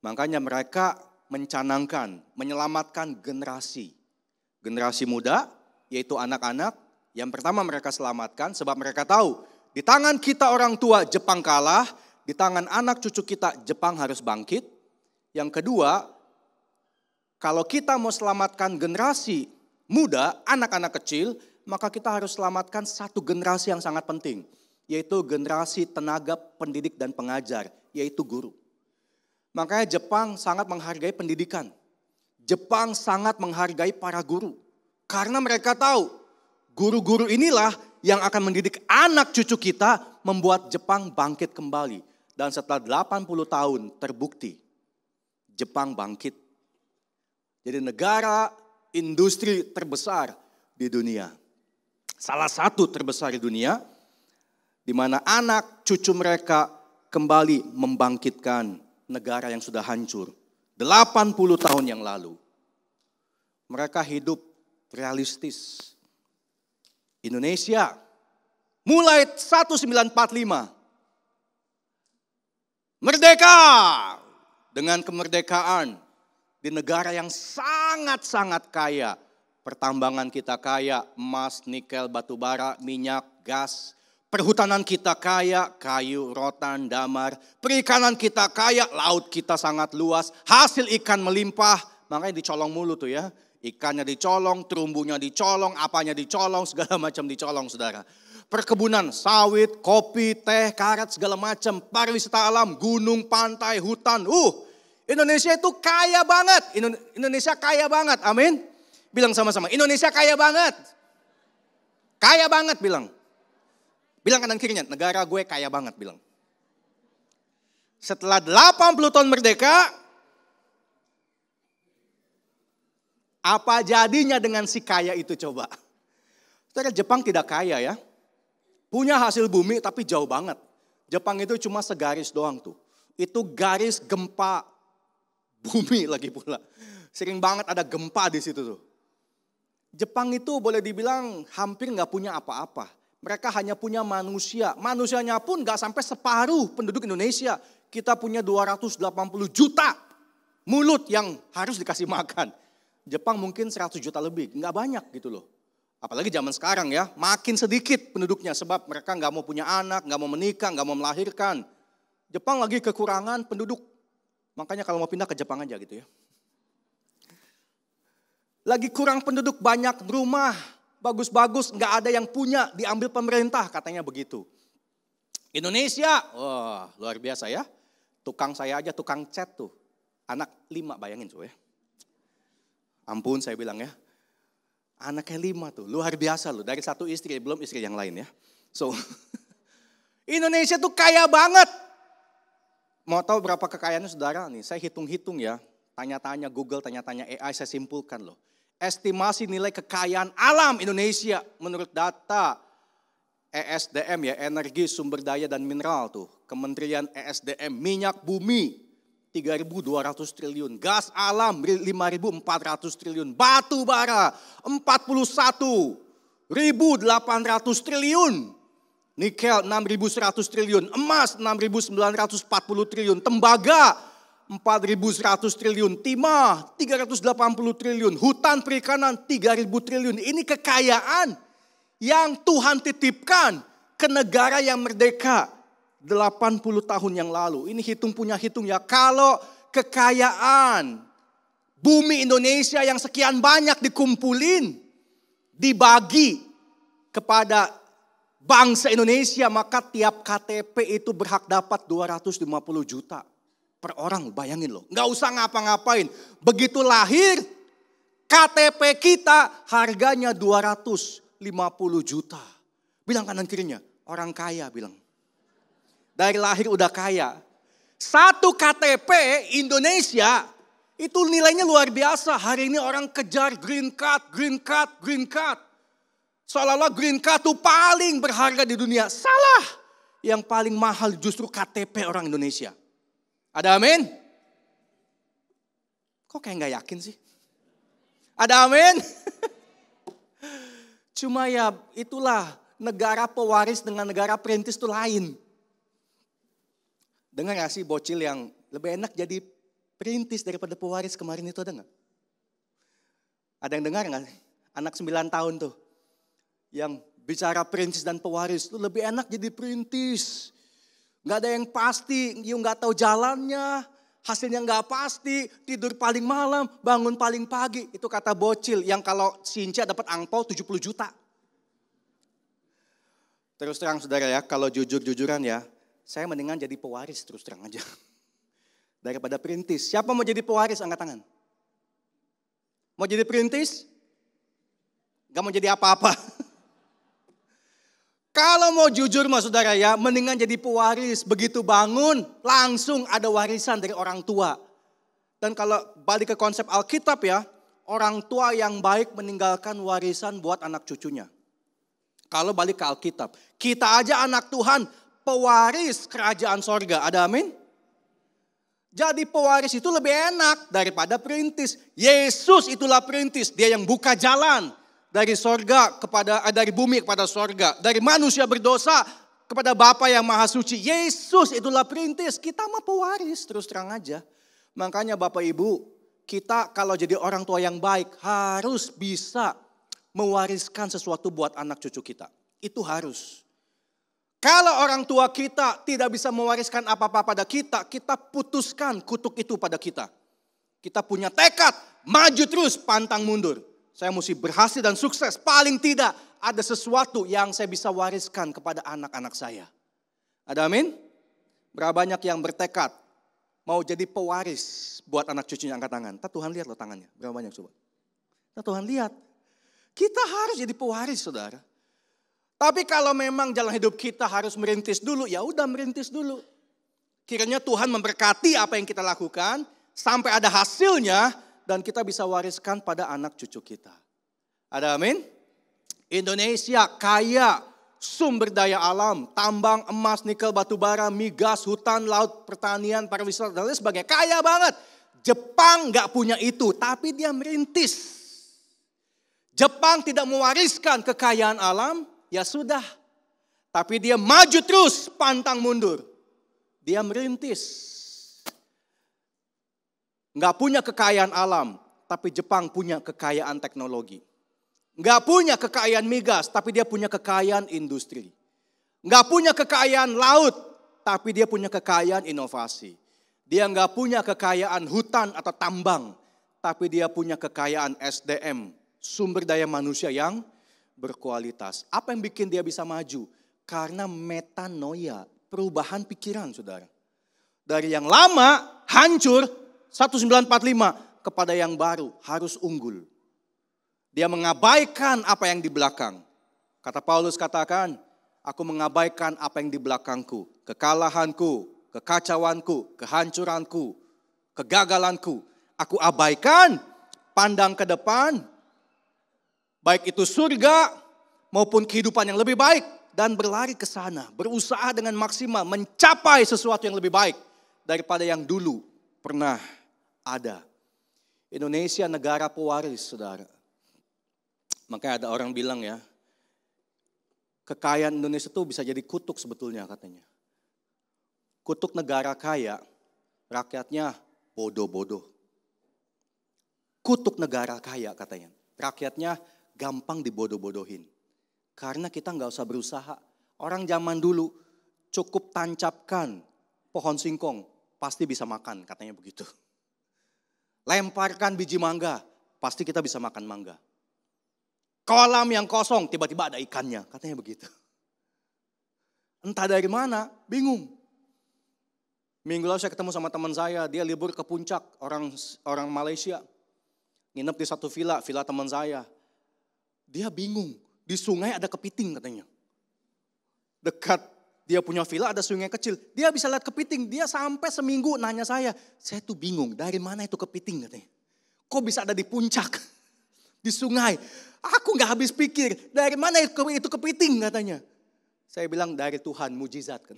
Makanya mereka mencanangkan, menyelamatkan generasi. Generasi muda, yaitu anak-anak, yang pertama mereka selamatkan sebab mereka tahu, di tangan kita orang tua Jepang kalah, di tangan anak cucu kita Jepang harus bangkit. Yang kedua, kalau kita mau selamatkan generasi muda, anak-anak kecil, maka kita harus selamatkan satu generasi yang sangat penting, yaitu generasi tenaga pendidik dan pengajar, yaitu guru. Makanya Jepang sangat menghargai pendidikan. Jepang sangat menghargai para guru. Karena mereka tahu, guru-guru inilah yang akan mendidik anak cucu kita, membuat Jepang bangkit kembali. Dan setelah 80 tahun terbukti, Jepang bangkit. Jadi negara industri terbesar di dunia. Salah satu terbesar di dunia, di mana anak cucu mereka kembali membangkitkan negara yang sudah hancur. 80 tahun yang lalu. Mereka hidup realistis. Indonesia mulai 1945. Merdeka. Dengan kemerdekaan di negara yang sangat-sangat kaya. Pertambangan kita kaya, emas, nikel, batu bara, minyak, gas. Perhutanan kita kaya, kayu, rotan, damar. Perikanan kita kaya, laut kita sangat luas. Hasil ikan melimpah, makanya dicolong mulu tuh ya. Ikannya dicolong, terumbunya dicolong, apanya dicolong, segala macam dicolong saudara. Perkebunan, sawit, kopi, teh, karet, segala macam. Pariwisata alam, gunung, pantai, hutan. Indonesia itu kaya banget. Indonesia kaya banget, amin. Bilang sama-sama, Indonesia kaya banget. Kaya banget bilang. Bilang kanan kirinya, negara gue kaya banget bilang. Setelah 80 tahun merdeka, apa jadinya dengan si kaya itu coba? Saudara, Jepang tidak kaya ya. Punya hasil bumi tapi jauh banget. Jepang itu cuma segaris doang tuh. Itu garis gempa bumi lagi pula. Sering banget ada gempa di situ tuh. Jepang itu boleh dibilang hampir nggak punya apa-apa. Mereka hanya punya manusia. Manusianya pun nggak sampai separuh penduduk Indonesia. Kita punya 280 juta mulut yang harus dikasih makan. Jepang mungkin 100 juta lebih, nggak banyak gitu loh. Apalagi zaman sekarang ya, makin sedikit penduduknya sebab mereka nggak mau punya anak, nggak mau menikah, nggak mau melahirkan. Jepang lagi kekurangan penduduk. Makanya kalau mau pindah ke Jepang aja gitu ya. Lagi kurang penduduk, banyak rumah bagus-bagus, nggak ada yang punya, diambil pemerintah katanya begitu. Indonesia, wah luar biasa ya. Tukang saya aja tukang cat tuh, anak 5 bayangin tuh ya. Ampun saya bilang ya. Anaknya 5 tuh, luar biasa loh. Dari 1 istri, belum istri yang lain ya. So, Indonesia tuh kaya banget. Mau tahu berapa kekayaannya saudara nih? Saya hitung-hitung ya. Tanya-tanya Google, tanya-tanya AI, saya simpulkan loh. Estimasi nilai kekayaan alam Indonesia menurut data ESDM ya, Energi Sumber Daya dan Mineral tuh. Kementerian ESDM, minyak bumi 3.200 triliun, gas alam 5.400 triliun, batu bara 41.800 triliun, nikel 6.100 triliun, emas 6.940 triliun, tembaga 4.100 triliun, timah 380 triliun, hutan perikanan 3.000 triliun. Ini kekayaan yang Tuhan titipkan ke negara yang merdeka 80 tahun yang lalu. Ini hitung ya. Kalau kekayaan bumi Indonesia yang sekian banyak dikumpulin, dibagi kepada bangsa Indonesia, maka tiap KTP itu berhak dapat 250 juta per orang. Bayangin loh, nggak usah ngapa-ngapain. Begitu lahir, KTP kita harganya 250 juta. Bilang kanan kirinya, orang kaya bilang. Dari lahir udah kaya. 1 KTP Indonesia itu nilainya luar biasa. Hari ini orang kejar green card. Seolah-olah green card itu paling berharga di dunia. Salah. Yang paling mahal justru KTP orang Indonesia. Ada amin? Kok kayak gak yakin sih? Ada amin? Cuma ya itulah negara pewaris dengan negara perintis itu lain. Dengar gak sih bocil yang lebih enak jadi perintis daripada pewaris kemarin itu, ada gak? Ada yang dengar gak? Anak 9 tahun tuh. Yang bicara perintis dan pewaris itu lebih enak jadi perintis. Gak ada yang pasti, you gak tahu jalannya. Hasilnya gak pasti, tidur paling malam, bangun paling pagi. Itu kata bocil yang kalau Sinca dapat angpau 70 juta. Terus terang saudara ya, kalau jujur-jujuran ya. Saya mendingan jadi pewaris terus terang aja. Daripada perintis. Siapa mau jadi pewaris angkat tangan? Mau jadi perintis? Gak mau jadi apa-apa. Kalau mau jujur mas saudara ya, mendingan jadi pewaris. Begitu bangun langsung ada warisan dari orang tua. Dan kalau balik ke konsep Alkitab ya, orang tua yang baik meninggalkan warisan buat anak cucunya. Kalau balik ke Alkitab, kita aja anak Tuhan, pewaris kerajaan sorga. Ada amin? Jadi pewaris itu lebih enak daripada perintis. Yesus itulah perintis. Dia yang buka jalan dari sorga dari bumi kepada sorga. Dari manusia berdosa kepada Bapa yang Maha Suci. Yesus itulah perintis. Kita mah pewaris terus terang aja. Makanya Bapak Ibu, kita kalau jadi orang tua yang baik harus bisa mewariskan sesuatu buat anak cucu kita. Itu harus. Kalau orang tua kita tidak bisa mewariskan apa-apa pada kita, kita putuskan kutuk itu pada kita. Kita punya tekad, maju terus, pantang mundur. Saya mesti berhasil dan sukses. Paling tidak ada sesuatu yang saya bisa wariskan kepada anak-anak saya. Ada amin? Berapa banyak yang bertekad mau jadi pewaris buat anak cucunya, angkat tangan. Tuhan lihat loh tangannya, berapa banyak coba. Tuhan lihat. Kita harus jadi pewaris saudara. Tapi kalau memang jalan hidup kita harus merintis dulu, ya udah merintis dulu. Kiranya Tuhan memberkati apa yang kita lakukan, sampai ada hasilnya, dan kita bisa wariskan pada anak cucu kita. Ada amin? Indonesia kaya sumber daya alam, tambang, emas, nikel, batu bara, migas, hutan, laut, pertanian, pariwisata, dan lain sebagainya. Kaya banget. Jepang nggak punya itu, tapi dia merintis. Jepang tidak mewariskan kekayaan alam, ya sudah. Tapi dia maju terus, pantang mundur. Dia merintis. Nggak punya kekayaan alam, tapi Jepang punya kekayaan teknologi. Nggak punya kekayaan migas, tapi dia punya kekayaan industri. Nggak punya kekayaan laut, tapi dia punya kekayaan inovasi. Dia nggak punya kekayaan hutan atau tambang, tapi dia punya kekayaan SDM, sumber daya manusia yang berkualitas. Apa yang bikin dia bisa maju? Karena metanoia, perubahan pikiran, saudara. Dari yang lama, hancur, 1945, kepada yang baru, harus unggul. Dia mengabaikan apa yang di belakang. Kata Paulus katakan, aku mengabaikan apa yang di belakangku, kekalahanku, kekacauanku, kehancuranku, kegagalanku. Aku abaikan, pandang ke depan, baik itu surga maupun kehidupan yang lebih baik. Dan berlari ke sana, berusaha dengan maksimal mencapai sesuatu yang lebih baik daripada yang dulu pernah ada. Indonesia negara pewaris, saudara. Makanya ada orang bilang ya, kekayaan Indonesia itu bisa jadi kutuk sebetulnya katanya. Kutuk negara kaya, rakyatnya bodoh-bodoh. Kutuk negara kaya katanya, rakyatnya gampang dibodoh-bodohin. Karena kita nggak usah berusaha. Orang zaman dulu cukup tancapkan pohon singkong, pasti bisa makan katanya begitu. Lemparkan biji mangga, pasti kita bisa makan mangga. Kolam yang kosong, tiba-tiba ada ikannya, katanya begitu. Entah dari mana, bingung. Minggu lalu saya ketemu sama teman saya, dia libur ke puncak, orang Malaysia. Nginep di satu villa teman saya. Dia bingung, di sungai ada kepiting katanya. Dekat dia punya villa ada sungai kecil, dia bisa lihat kepiting. Dia sampai seminggu nanya saya tuh bingung, dari mana itu kepiting katanya. Kok bisa ada di puncak, di sungai. Aku gak habis pikir, dari mana itu kepiting katanya. Saya bilang dari Tuhan, mujizat kan.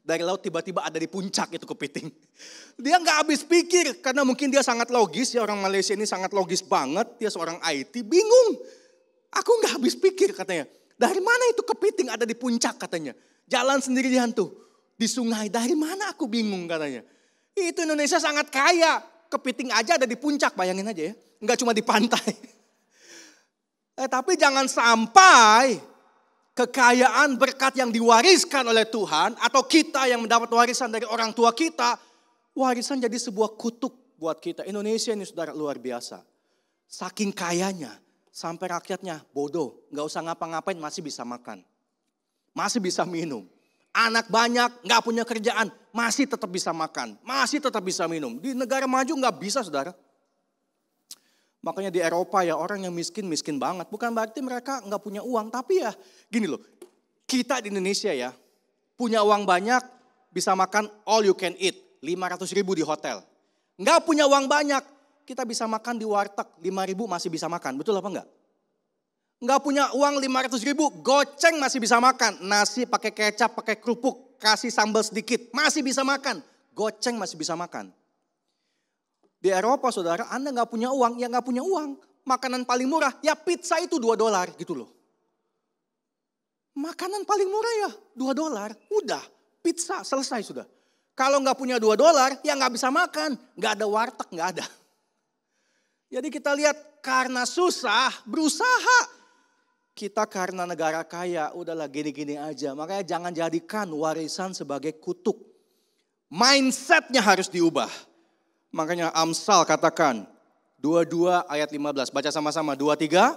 Dari laut tiba-tiba ada di puncak itu kepiting. Dia gak habis pikir, karena mungkin dia sangat logis ya, orang Malaysia ini sangat logis banget. Dia seorang IT, bingung. Aku gak habis pikir katanya. Dari mana itu kepiting ada di puncak katanya. Jalan sendirian tuh, di sungai. Dari mana aku bingung katanya. Itu Indonesia sangat kaya. Kepiting aja ada di puncak, bayangin aja ya. Gak cuma di pantai. Tapi jangan sampai kekayaan berkat yang diwariskan oleh Tuhan atau kita yang mendapat warisan dari orang tua kita, warisan jadi sebuah kutuk buat kita. Indonesia ini saudara luar biasa. Saking kayanya sampai rakyatnya bodoh, nggak usah ngapa-ngapain masih bisa makan. Masih bisa minum. Anak banyak, nggak punya kerjaan, masih tetap bisa makan, masih tetap bisa minum. Di negara maju nggak bisa saudara. Makanya di Eropa ya orang yang miskin banget. Bukan berarti mereka nggak punya uang. Tapi ya gini loh, kita di Indonesia ya punya uang banyak bisa makan all you can eat. 500 ribu di hotel. Nggak punya uang banyak, kita bisa makan di warteg 5 ribu masih bisa makan. Betul apa enggak? Nggak punya uang 500 ribu, goceng masih bisa makan. Nasi pakai kecap, pakai kerupuk, kasih sambal sedikit, masih bisa makan. Goceng masih bisa makan. Di Eropa saudara, Anda nggak punya uang, ya nggak punya uang. Makanan paling murah, ya pizza itu $2 gitu loh. Makanan paling murah ya $2, udah pizza selesai sudah. Kalau nggak punya $2, ya nggak bisa makan, nggak ada warteg, nggak ada. Jadi kita lihat karena susah, berusaha. Kita karena negara kaya, udahlah gini-gini aja. Makanya jangan jadikan warisan sebagai kutuk. Mindsetnya harus diubah. Makanya Amsal katakan 22 ayat 15. Baca sama-sama 23.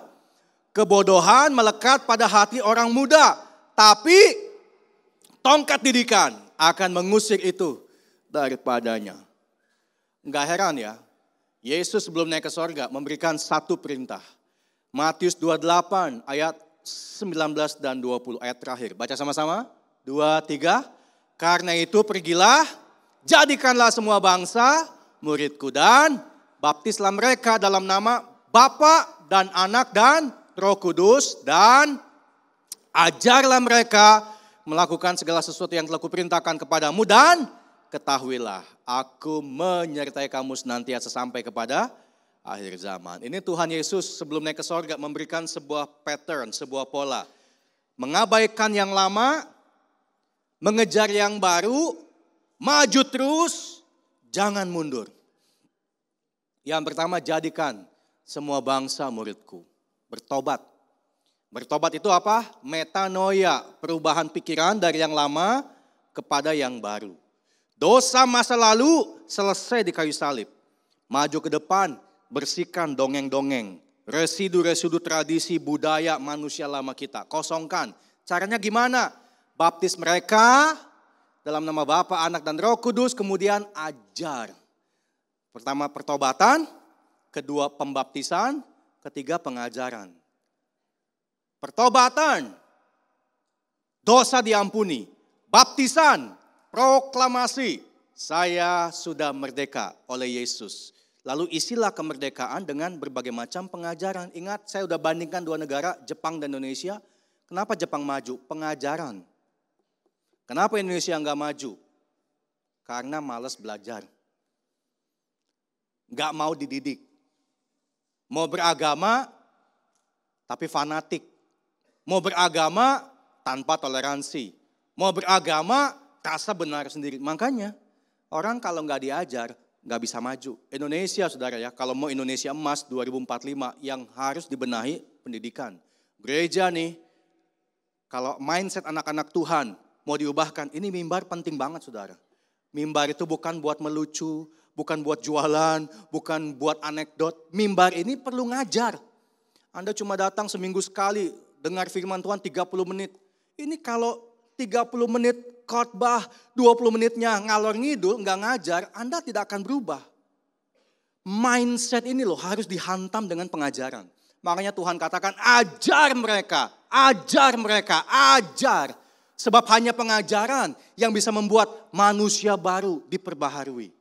Kebodohan melekat pada hati orang muda. Tapi tongkat didikan akan mengusir itu daripadanya. Enggak heran ya. Yesus sebelum naik ke sorga memberikan satu perintah. Matius 28 ayat 19 dan 20 ayat terakhir. Baca sama-sama. 2, 3. Karena itu pergilah, jadikanlah semua bangsa muridku dan baptislah mereka dalam nama Bapa dan Anak dan Roh Kudus dan ajarlah mereka melakukan segala sesuatu yang telah kuperintahkan kepadamu dan ketahuilah, aku menyertai kamu senantiasa sampai kepada akhir zaman. Ini Tuhan Yesus sebelum naik ke sorga memberikan sebuah pattern, sebuah pola. Mengabaikan yang lama, mengejar yang baru, maju terus, jangan mundur. Yang pertama, jadikan semua bangsa muridku. Bertobat. Bertobat itu apa? Metanoia, perubahan pikiran dari yang lama kepada yang baru. Dosa masa lalu selesai di kayu salib. Maju ke depan, bersihkan dongeng-dongeng. Residu-residu tradisi budaya manusia lama kita. Kosongkan. Caranya gimana? Baptis mereka dalam nama Bapa, Anak, dan Roh Kudus. Kemudian ajar. Pertama pertobatan. Kedua pembaptisan. Ketiga pengajaran. Pertobatan. Dosa diampuni. Baptisan. Proklamasi. Saya sudah merdeka oleh Yesus. Lalu isilah kemerdekaan dengan berbagai macam pengajaran. Ingat, saya udah bandingkan dua negara, Jepang dan Indonesia. Kenapa Jepang maju? Pengajaran. Kenapa Indonesia nggak maju? Karena malas belajar. Nggak mau dididik. Mau beragama, tapi fanatik. Mau beragama, tanpa toleransi. Mau beragama, rasa benar sendiri. Makanya, orang kalau nggak diajar, nggak bisa maju. Indonesia saudara ya, kalau mau Indonesia emas 2045 yang harus dibenahi pendidikan. Gereja nih, kalau mindset anak-anak Tuhan mau diubahkan, ini mimbar penting banget saudara. Mimbar itu bukan buat melucu, bukan buat jualan, bukan buat anekdot. Mimbar ini perlu ngajar. Anda cuma datang seminggu sekali, dengar firman Tuhan 30 menit. Ini kalau 30 menit khotbah, 20 menitnya ngalor ngidul, nggak ngajar, Anda tidak akan berubah. Mindset ini loh harus dihantam dengan pengajaran. Makanya Tuhan katakan ajar mereka, ajar mereka, ajar. Sebab hanya pengajaran yang bisa membuat manusia baru diperbaharui.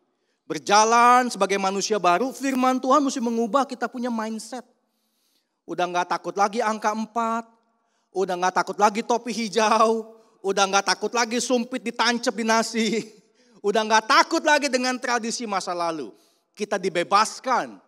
Berjalan sebagai manusia baru, firman Tuhan mesti mengubah kita punya mindset. Udah nggak takut lagi angka 4, udah nggak takut lagi topi hijau, udah nggak takut lagi sumpit ditancap di nasi. Udah nggak takut lagi dengan tradisi masa lalu. Kita dibebaskan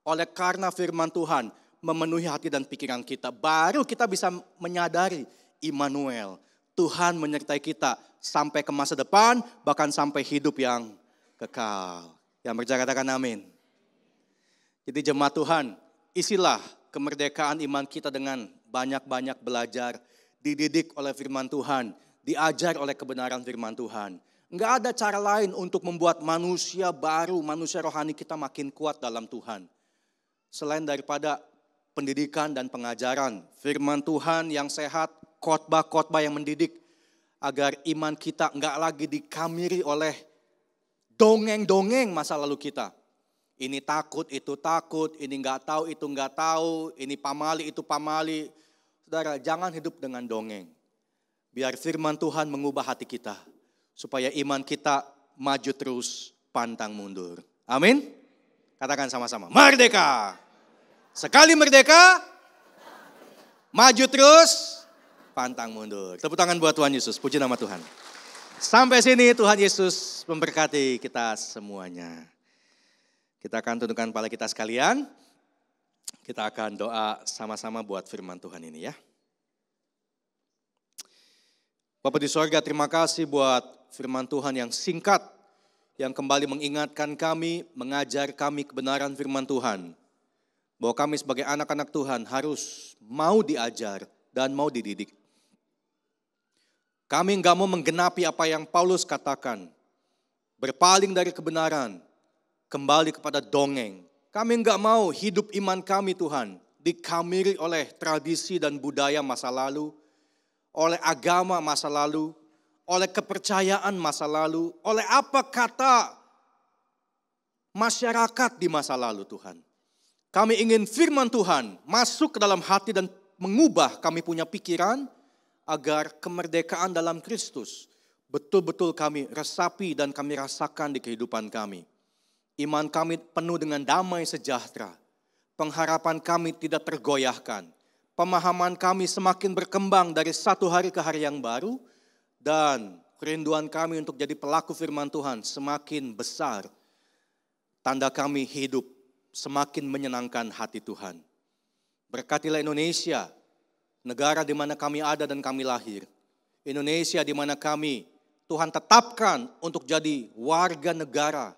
oleh karena firman Tuhan memenuhi hati dan pikiran kita. Baru kita bisa menyadari Immanuel. Tuhan menyertai kita sampai ke masa depan, bahkan sampai hidup yang kekal. Yang percaya katakan amin. Jadi jemaat Tuhan, isilah kemerdekaan iman kita dengan banyak-banyak belajar. Dididik oleh firman Tuhan, diajar oleh kebenaran firman Tuhan. Enggak ada cara lain untuk membuat manusia baru, manusia rohani kita makin kuat dalam Tuhan. Selain daripada pendidikan dan pengajaran, firman Tuhan yang sehat, khotbah-khotbah yang mendidik, agar iman kita enggak lagi dikamiri oleh dongeng-dongeng masa lalu kita. Ini takut, itu takut, ini enggak tahu, itu enggak tahu, ini pamali, itu pamali. Saudara, jangan hidup dengan dongeng. Biar firman Tuhan mengubah hati kita. Supaya iman kita maju terus, pantang mundur. Amin? Katakan sama-sama, merdeka. Sekali merdeka, maju terus, pantang mundur. Tepuk tangan buat Tuhan Yesus, puji nama Tuhan. Sampai sini Tuhan Yesus memberkati kita semuanya. Kita akan tundukkan kepala kita sekalian. Kita akan doa sama-sama buat firman Tuhan ini ya. Bapa di sorga, terima kasih buat firman Tuhan yang singkat. Yang kembali mengingatkan kami, mengajar kami kebenaran firman Tuhan. Bahwa kami sebagai anak-anak Tuhan harus mau diajar dan mau dididik. Kami enggak mau menggenapi apa yang Paulus katakan. Berpaling dari kebenaran, kembali kepada dongeng. Kami enggak mau hidup iman kami Tuhan dikamiri oleh tradisi dan budaya masa lalu, oleh agama masa lalu, oleh kepercayaan masa lalu, oleh apa kata masyarakat di masa lalu Tuhan. Kami ingin firman Tuhan masuk ke dalam hati dan mengubah kami punya pikiran agar kemerdekaan dalam Kristus betul-betul kami resapi dan kami rasakan di kehidupan kami. Iman kami penuh dengan damai sejahtera. Pengharapan kami tidak tergoyahkan. Pemahaman kami semakin berkembang dari satu hari ke hari yang baru. Dan kerinduan kami untuk jadi pelaku firman Tuhan semakin besar. Tanda kami hidup semakin menyenangkan hati Tuhan. Berkatilah Indonesia, negara di mana kami ada dan kami lahir. Indonesia di mana kami Tuhan tetapkan untuk jadi warga negara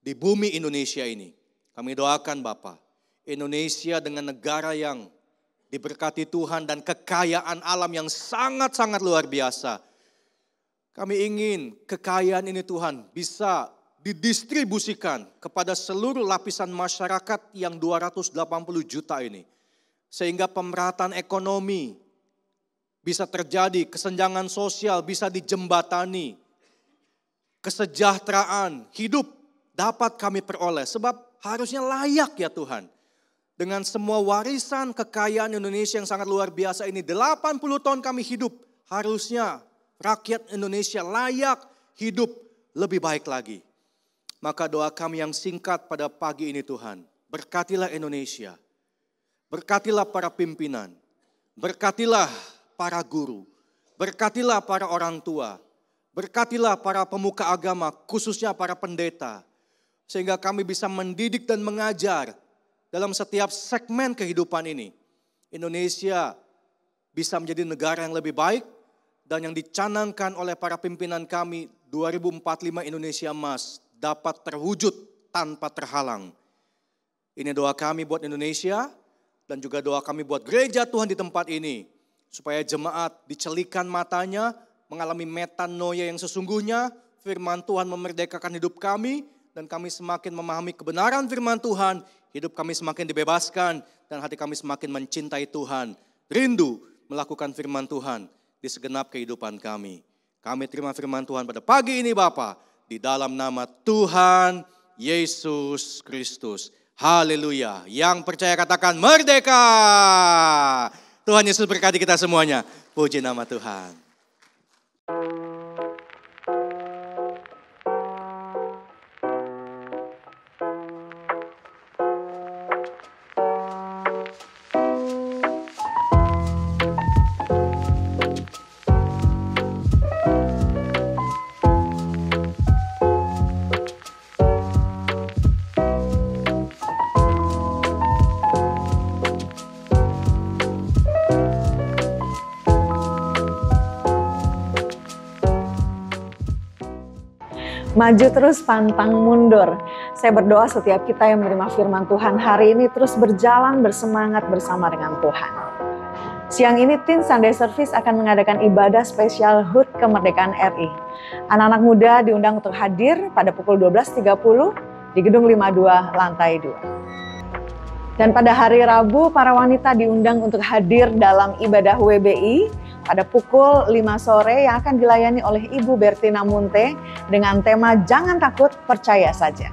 di bumi Indonesia ini. Kami doakan Bapa, Indonesia dengan negara yang diberkati Tuhan dan kekayaan alam yang sangat-sangat luar biasa. Kami ingin kekayaan ini Tuhan bisa didistribusikan kepada seluruh lapisan masyarakat yang 280 juta ini. Sehingga pemerataan ekonomi bisa terjadi, kesenjangan sosial bisa dijembatani. Kesejahteraan hidup dapat kami peroleh sebab harusnya layak ya Tuhan. Dengan semua warisan kekayaan Indonesia yang sangat luar biasa ini, 80 tahun kami hidup, harusnya rakyat Indonesia layak hidup lebih baik lagi. Maka doa kami yang singkat pada pagi ini Tuhan, berkatilah Indonesia, berkatilah para pimpinan, berkatilah para guru, berkatilah para orang tua, berkatilah para pemuka agama, khususnya para pendeta, sehingga kami bisa mendidik dan mengajar dalam setiap segmen kehidupan ini. Indonesia bisa menjadi negara yang lebih baik dan yang dicanangkan oleh para pimpinan kami 2045 Indonesia Emas dapat terwujud tanpa terhalang. Ini doa kami buat Indonesia dan juga doa kami buat gereja Tuhan di tempat ini. Supaya jemaat dicelikan matanya, mengalami metanoia yang sesungguhnya, firman Tuhan memerdekakan hidup kami dan kami semakin memahami kebenaran firman Tuhan, hidup kami semakin dibebaskan dan hati kami semakin mencintai Tuhan. Rindu melakukan firman Tuhan di segenap kehidupan kami. Kami terima firman Tuhan pada pagi ini Bapa, di dalam nama Tuhan Yesus Kristus. Haleluya. Yang percaya katakan merdeka. Tuhan Yesus berkati kita semuanya. Puji nama Tuhan. Maju terus, pantang mundur. Saya berdoa setiap kita yang menerima firman Tuhan hari ini terus berjalan bersemangat bersama dengan Tuhan. Siang ini Teen Sunday Service akan mengadakan ibadah spesial HUT Kemerdekaan RI. Anak-anak muda diundang untuk hadir pada pukul 12.30 di Gedung 52 lantai 2. Dan pada hari Rabu, para wanita diundang untuk hadir dalam ibadah WBI pada pukul 5 sore yang akan dilayani oleh Ibu Bertina Munte dengan tema Jangan Takut, Percaya Saja.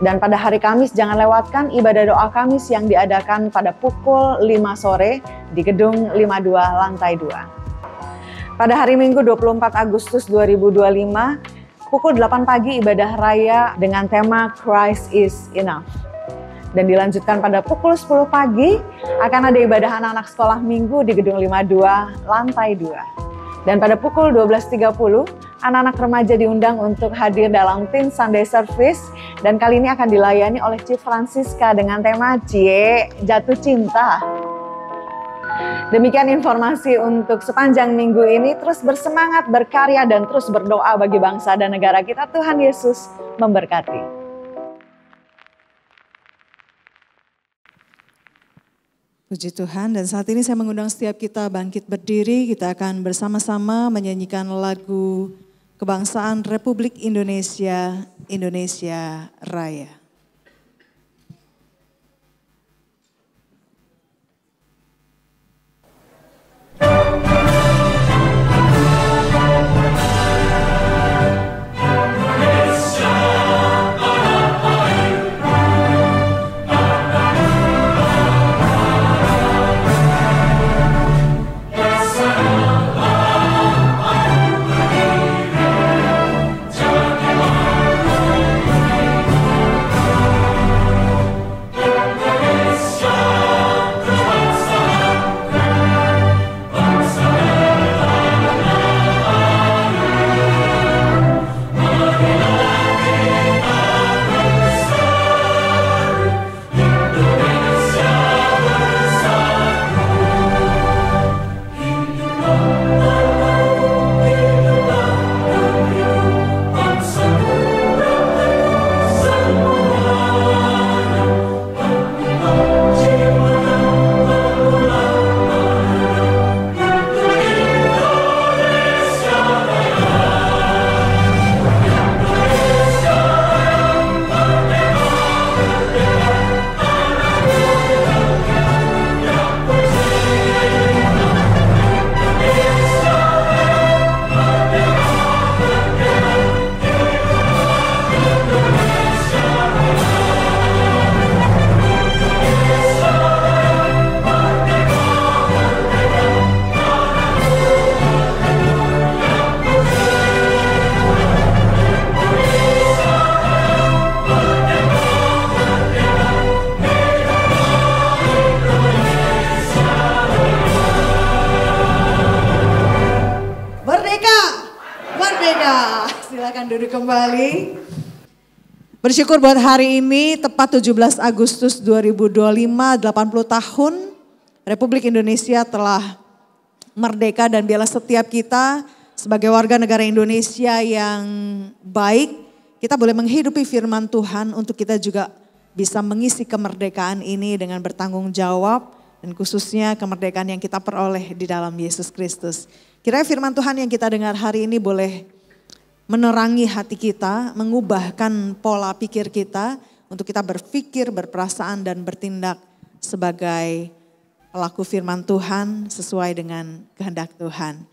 Dan pada hari Kamis jangan lewatkan ibadah doa Kamis yang diadakan pada pukul 5 sore di Gedung 52 lantai 2. Pada hari Minggu 24 Agustus 2025, pukul 8 pagi ibadah raya dengan tema Christ is Enough. Dan dilanjutkan pada pukul 10 pagi akan ada ibadah anak-anak sekolah minggu di Gedung 52 lantai 2. Dan pada pukul 12.30 anak-anak remaja diundang untuk hadir dalam Teen Sunday Service dan kali ini akan dilayani oleh Chief Francisca dengan tema Cie Jatuh Cinta. Demikian informasi untuk sepanjang minggu ini. Terus bersemangat, berkarya dan terus berdoa bagi bangsa dan negara kita. Tuhan Yesus memberkati. Puji Tuhan, dan saat ini saya mengundang setiap kita bangkit berdiri. Kita akan bersama-sama menyanyikan lagu kebangsaan Republik Indonesia, Indonesia Raya. Silakan duduk kembali. Bersyukur buat hari ini tepat 17 Agustus 2025, 80 tahun Republik Indonesia telah merdeka, dan biarlah setiap kita sebagai warga negara Indonesia yang baik, kita boleh menghidupi firman Tuhan untuk kita juga bisa mengisi kemerdekaan ini dengan bertanggung jawab, dan khususnya kemerdekaan yang kita peroleh di dalam Yesus Kristus. Kiranya firman Tuhan yang kita dengar hari ini boleh menerangi hati kita, mengubahkan pola pikir kita untuk kita berpikir, berperasaan dan bertindak sebagai pelaku firman Tuhan sesuai dengan kehendak Tuhan.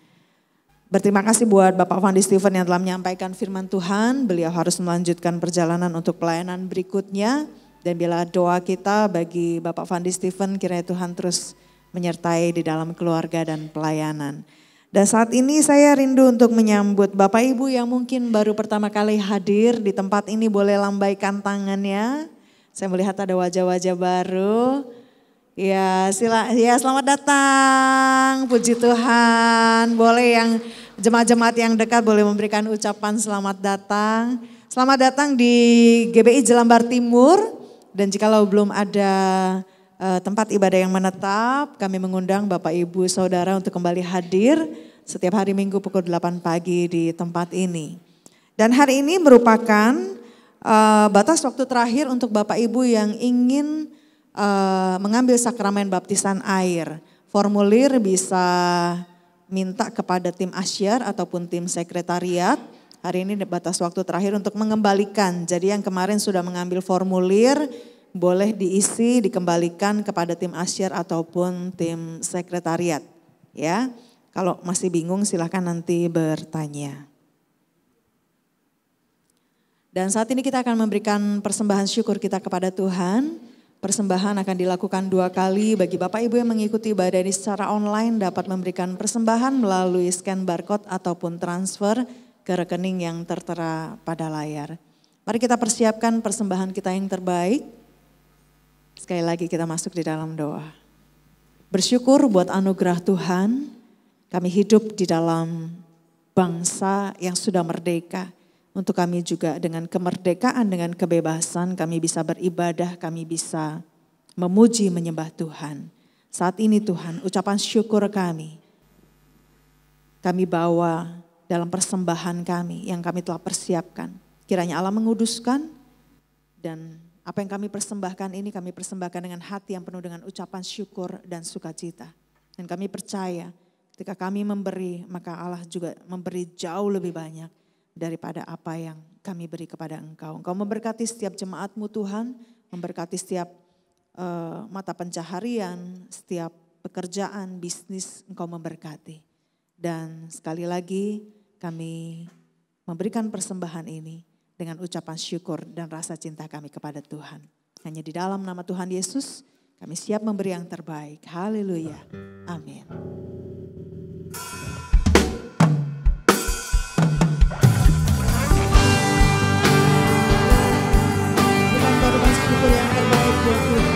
Berterima kasih buat Bapak Fandi Stephen yang telah menyampaikan firman Tuhan. Beliau harus melanjutkan perjalanan untuk pelayanan berikutnya. Dan bila doa kita bagi Bapak Fandi Stephen, kiranya Tuhan terus menyertai di dalam keluarga dan pelayanan. Dan saat ini saya rindu untuk menyambut Bapak Ibu yang mungkin baru pertama kali hadir di tempat ini, boleh lambaikan tangannya. Saya melihat ada wajah-wajah baru. Ya, selamat datang. Puji Tuhan. Boleh yang jemaat-jemaat yang dekat boleh memberikan ucapan selamat datang. Selamat datang di GBI Jelambar Timur. Dan jikalau belum ada tempat ibadah yang menetap, kami mengundang Bapak Ibu Saudara untuk kembali hadir setiap hari Minggu pukul 8 pagi di tempat ini. Dan hari ini merupakan batas waktu terakhir untuk Bapak Ibu yang ingin mengambil sakramen baptisan air. Formulir bisa minta kepada tim asyar ataupun tim sekretariat. Hari ini batas waktu terakhir untuk mengembalikan. Jadi yang kemarin sudah mengambil formulir, boleh diisi, dikembalikan kepada tim asyar ataupun tim sekretariat. Ya, kalau masih bingung silahkan nanti bertanya. Dan saat ini kita akan memberikan persembahan syukur kita kepada Tuhan. Persembahan akan dilakukan 2 kali. Bagi Bapak Ibu yang mengikuti ibadah ini secara online dapat memberikan persembahan melalui scan barcode ataupun transfer ke rekening yang tertera pada layar. Mari kita persiapkan persembahan kita yang terbaik. Sekali lagi kita masuk di dalam doa. Bersyukur buat anugerah Tuhan, kami hidup di dalam bangsa yang sudah merdeka. Untuk kami juga dengan kemerdekaan, dengan kebebasan kami bisa beribadah, kami bisa memuji, menyembah Tuhan. Saat ini Tuhan, ucapan syukur kami bawa dalam persembahan kami yang kami telah persiapkan. Kiranya Allah menguduskan, dan apa yang kami persembahkan ini kami persembahkan dengan hati yang penuh dengan ucapan syukur dan sukacita. Dan kami percaya ketika kami memberi, maka Allah juga memberi jauh lebih banyak daripada apa yang kami beri kepada Engkau. Engkau memberkati setiap jemaat-Mu Tuhan, memberkati setiap mata pencaharian, setiap pekerjaan, bisnis Engkau memberkati. Dan sekali lagi kami memberikan persembahan ini dengan ucapan syukur dan rasa cinta kami kepada Tuhan. Hanya di dalam nama Tuhan Yesus kami siap memberi yang terbaik. Haleluya. Amin. Kita berikan syukur yang terbaik buat Tuhan.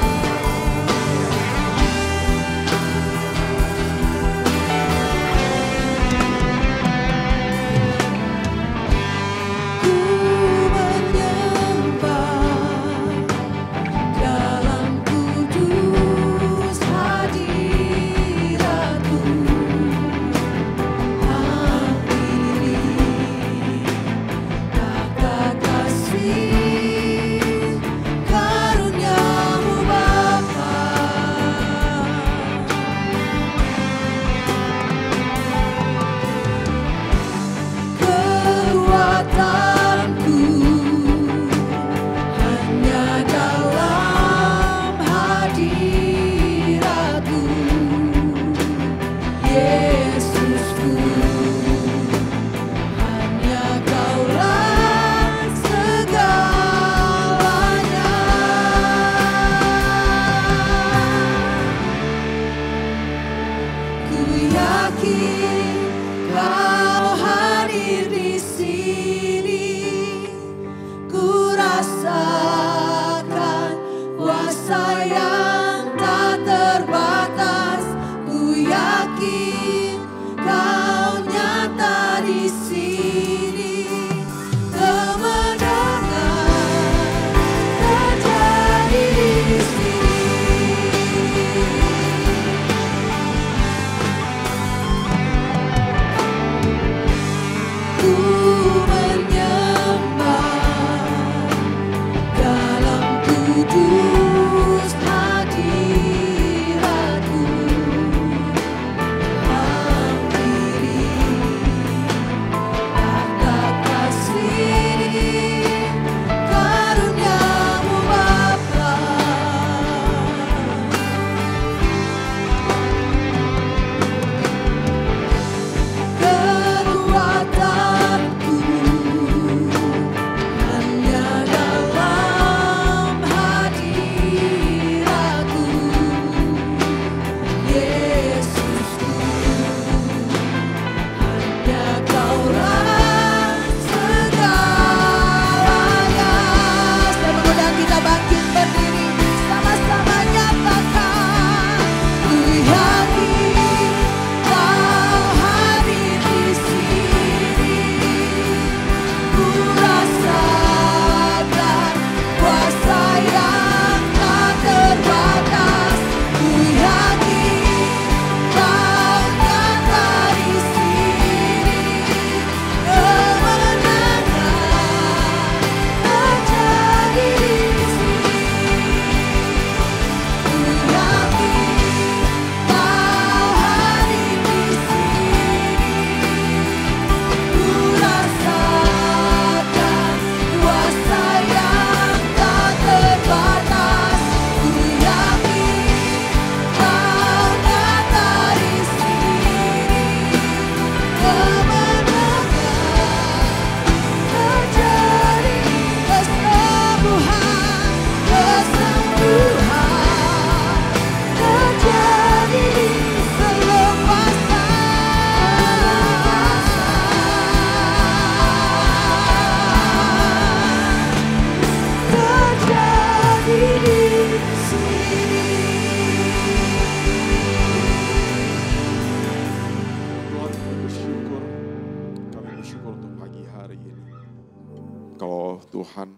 Tuhan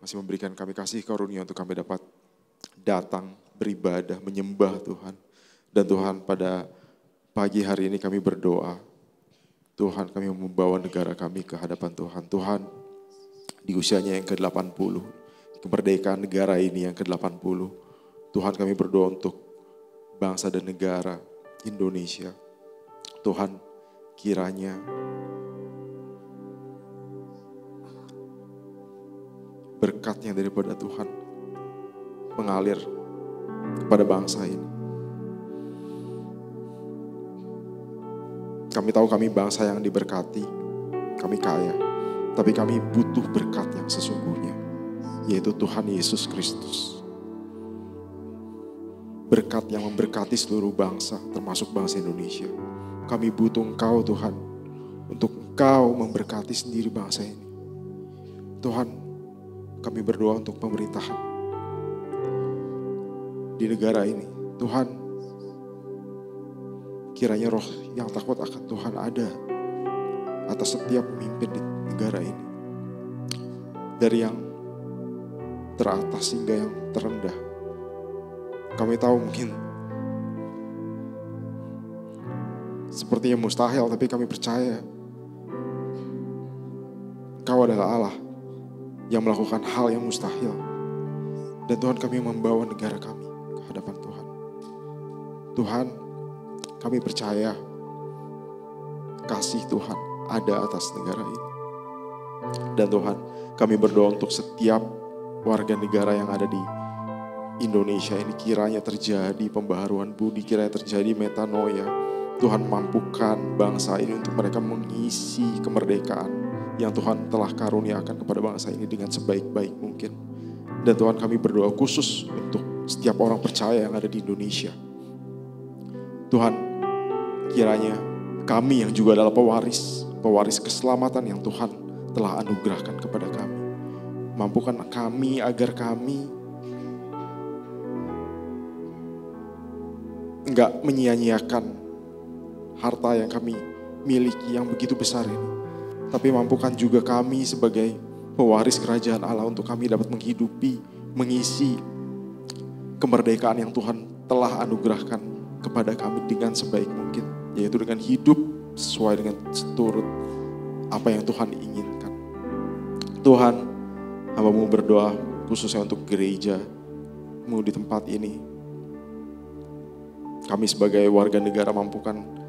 masih memberikan kami kasih karunia untuk kami dapat datang, beribadah, menyembah Tuhan. Dan Tuhan, pada pagi hari ini kami berdoa, Tuhan, kami membawa negara kami ke hadapan Tuhan. Tuhan, di usianya yang ke-80, kemerdekaan negara ini yang ke-80, Tuhan, kami berdoa untuk bangsa dan negara Indonesia. Tuhan, kiranya berkat yang daripada Tuhan mengalir kepada bangsa ini. Kami tahu kami bangsa yang diberkati, kami kaya, tapi kami butuh berkat yang sesungguhnya, yaitu Tuhan Yesus Kristus. Berkat yang memberkati seluruh bangsa, termasuk bangsa Indonesia. Kami butuh Engkau Tuhan, untuk Engkau memberkati sendiri bangsa ini. Tuhan, kami berdoa untuk pemerintahan di negara ini. Tuhan, kiranya roh yang takut akan Tuhan ada atas setiap pemimpin di negara ini. Dari yang teratas hingga yang terendah. Kami tahu mungkin sepertinya mustahil, tapi kami percaya Engkau adalah Allah yang melakukan hal yang mustahil. Dan Tuhan, kami membawa negara kami ke hadapan Tuhan. Tuhan, kami percaya kasih Tuhan ada atas negara ini. Dan Tuhan, kami berdoa untuk setiap warga negara yang ada di Indonesia ini, kiranya terjadi pembaharuan budi, kiranya terjadi metanoia. Tuhan, mampukan bangsa ini untuk mereka mengisi kemerdekaan yang Tuhan telah karuniakan kepada bangsa ini dengan sebaik-baik mungkin. Dan Tuhan, kami berdoa khusus untuk setiap orang percaya yang ada di Indonesia. Tuhan, kiranya kami yang juga adalah pewaris keselamatan yang Tuhan telah anugerahkan kepada kami. Mampukan kami agar kami enggak menyia-nyiakan harta yang kami miliki yang begitu besar ini. Tapi mampukan juga kami sebagai pewaris kerajaan Allah untuk kami dapat menghidupi, mengisi kemerdekaan yang Tuhan telah anugerahkan kepada kami dengan sebaik mungkin. Yaitu dengan hidup sesuai dengan seturut apa yang Tuhan inginkan. Tuhan, hamba-Mu berdoa khususnya untuk gereja-Mu di tempat ini. Kami sebagai warga negara mampukan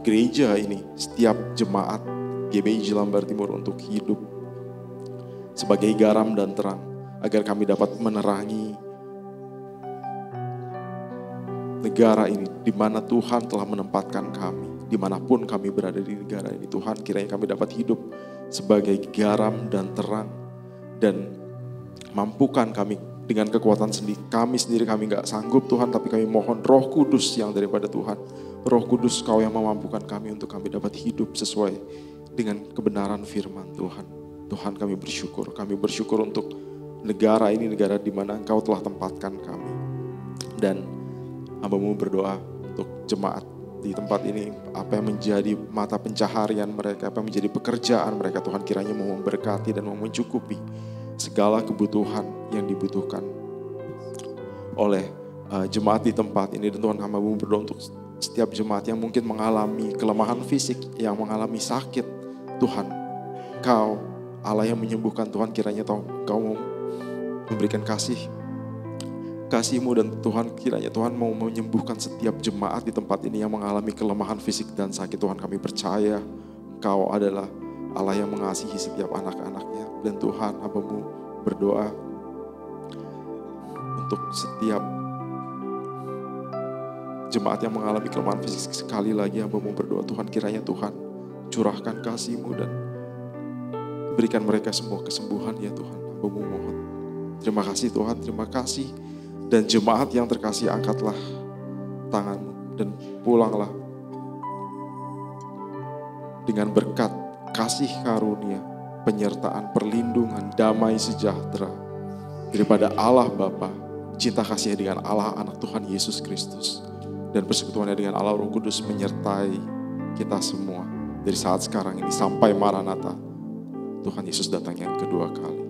gereja ini, setiap jemaat GBI Jelambar Timur untuk hidup sebagai garam dan terang, agar kami dapat menerangi negara ini di mana Tuhan telah menempatkan kami, dimanapun kami berada di negara ini. Tuhan, kiranya kami dapat hidup sebagai garam dan terang, dan mampukan kami dengan kekuatan kami sendiri, kami gak sanggup Tuhan, tapi kami mohon Roh Kudus yang daripada Tuhan. Roh Kudus, Kau yang memampukan kami untuk kami dapat hidup sesuai dengan kebenaran firman Tuhan. Tuhan, kami bersyukur untuk negara ini, negara di mana Engkau telah tempatkan kami. Dan hamba-Mu berdoa untuk jemaat di tempat ini, apa yang menjadi mata pencaharian mereka, apa yang menjadi pekerjaan mereka, Tuhan kiranya mau memberkati dan mau mencukupi segala kebutuhan yang dibutuhkan oleh jemaat di tempat ini. Dan Tuhan, hamba-Mu berdoa untuk setiap jemaat yang mungkin mengalami kelemahan fisik, yang mengalami sakit. Tuhan, Kau Allah yang menyembuhkan. Tuhan, kiranya Kau mau memberikan kasih-Mu, dan Tuhan kiranya Tuhan mau menyembuhkan setiap jemaat di tempat ini yang mengalami kelemahan fisik dan sakit. Tuhan, kami percaya Kau adalah Allah yang mengasihi setiap anak-anaknya. Dan Tuhan, hamba-Mu berdoa untuk setiap jemaat yang mengalami kelemahan fisik. Sekali lagi hamba-Mu berdoa, Tuhan, kiranya Tuhan curahkan kasih-Mu dan berikan mereka semua kesembuhan ya Tuhan. Hamba-Mu mohon. Terima kasih Tuhan, terima kasih. Dan jemaat yang terkasih, angkatlah tangan-Mu dan pulanglah dengan berkat, kasih karunia, penyertaan, perlindungan, damai sejahtera daripada Allah Bapa, cinta kasih dengan Allah Anak Tuhan Yesus Kristus, dan persekutuannya dengan Allah Roh Kudus menyertai kita semua dari saat sekarang ini sampai Maranatha Tuhan Yesus datang yang kedua kali.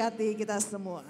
memberkati kita semua.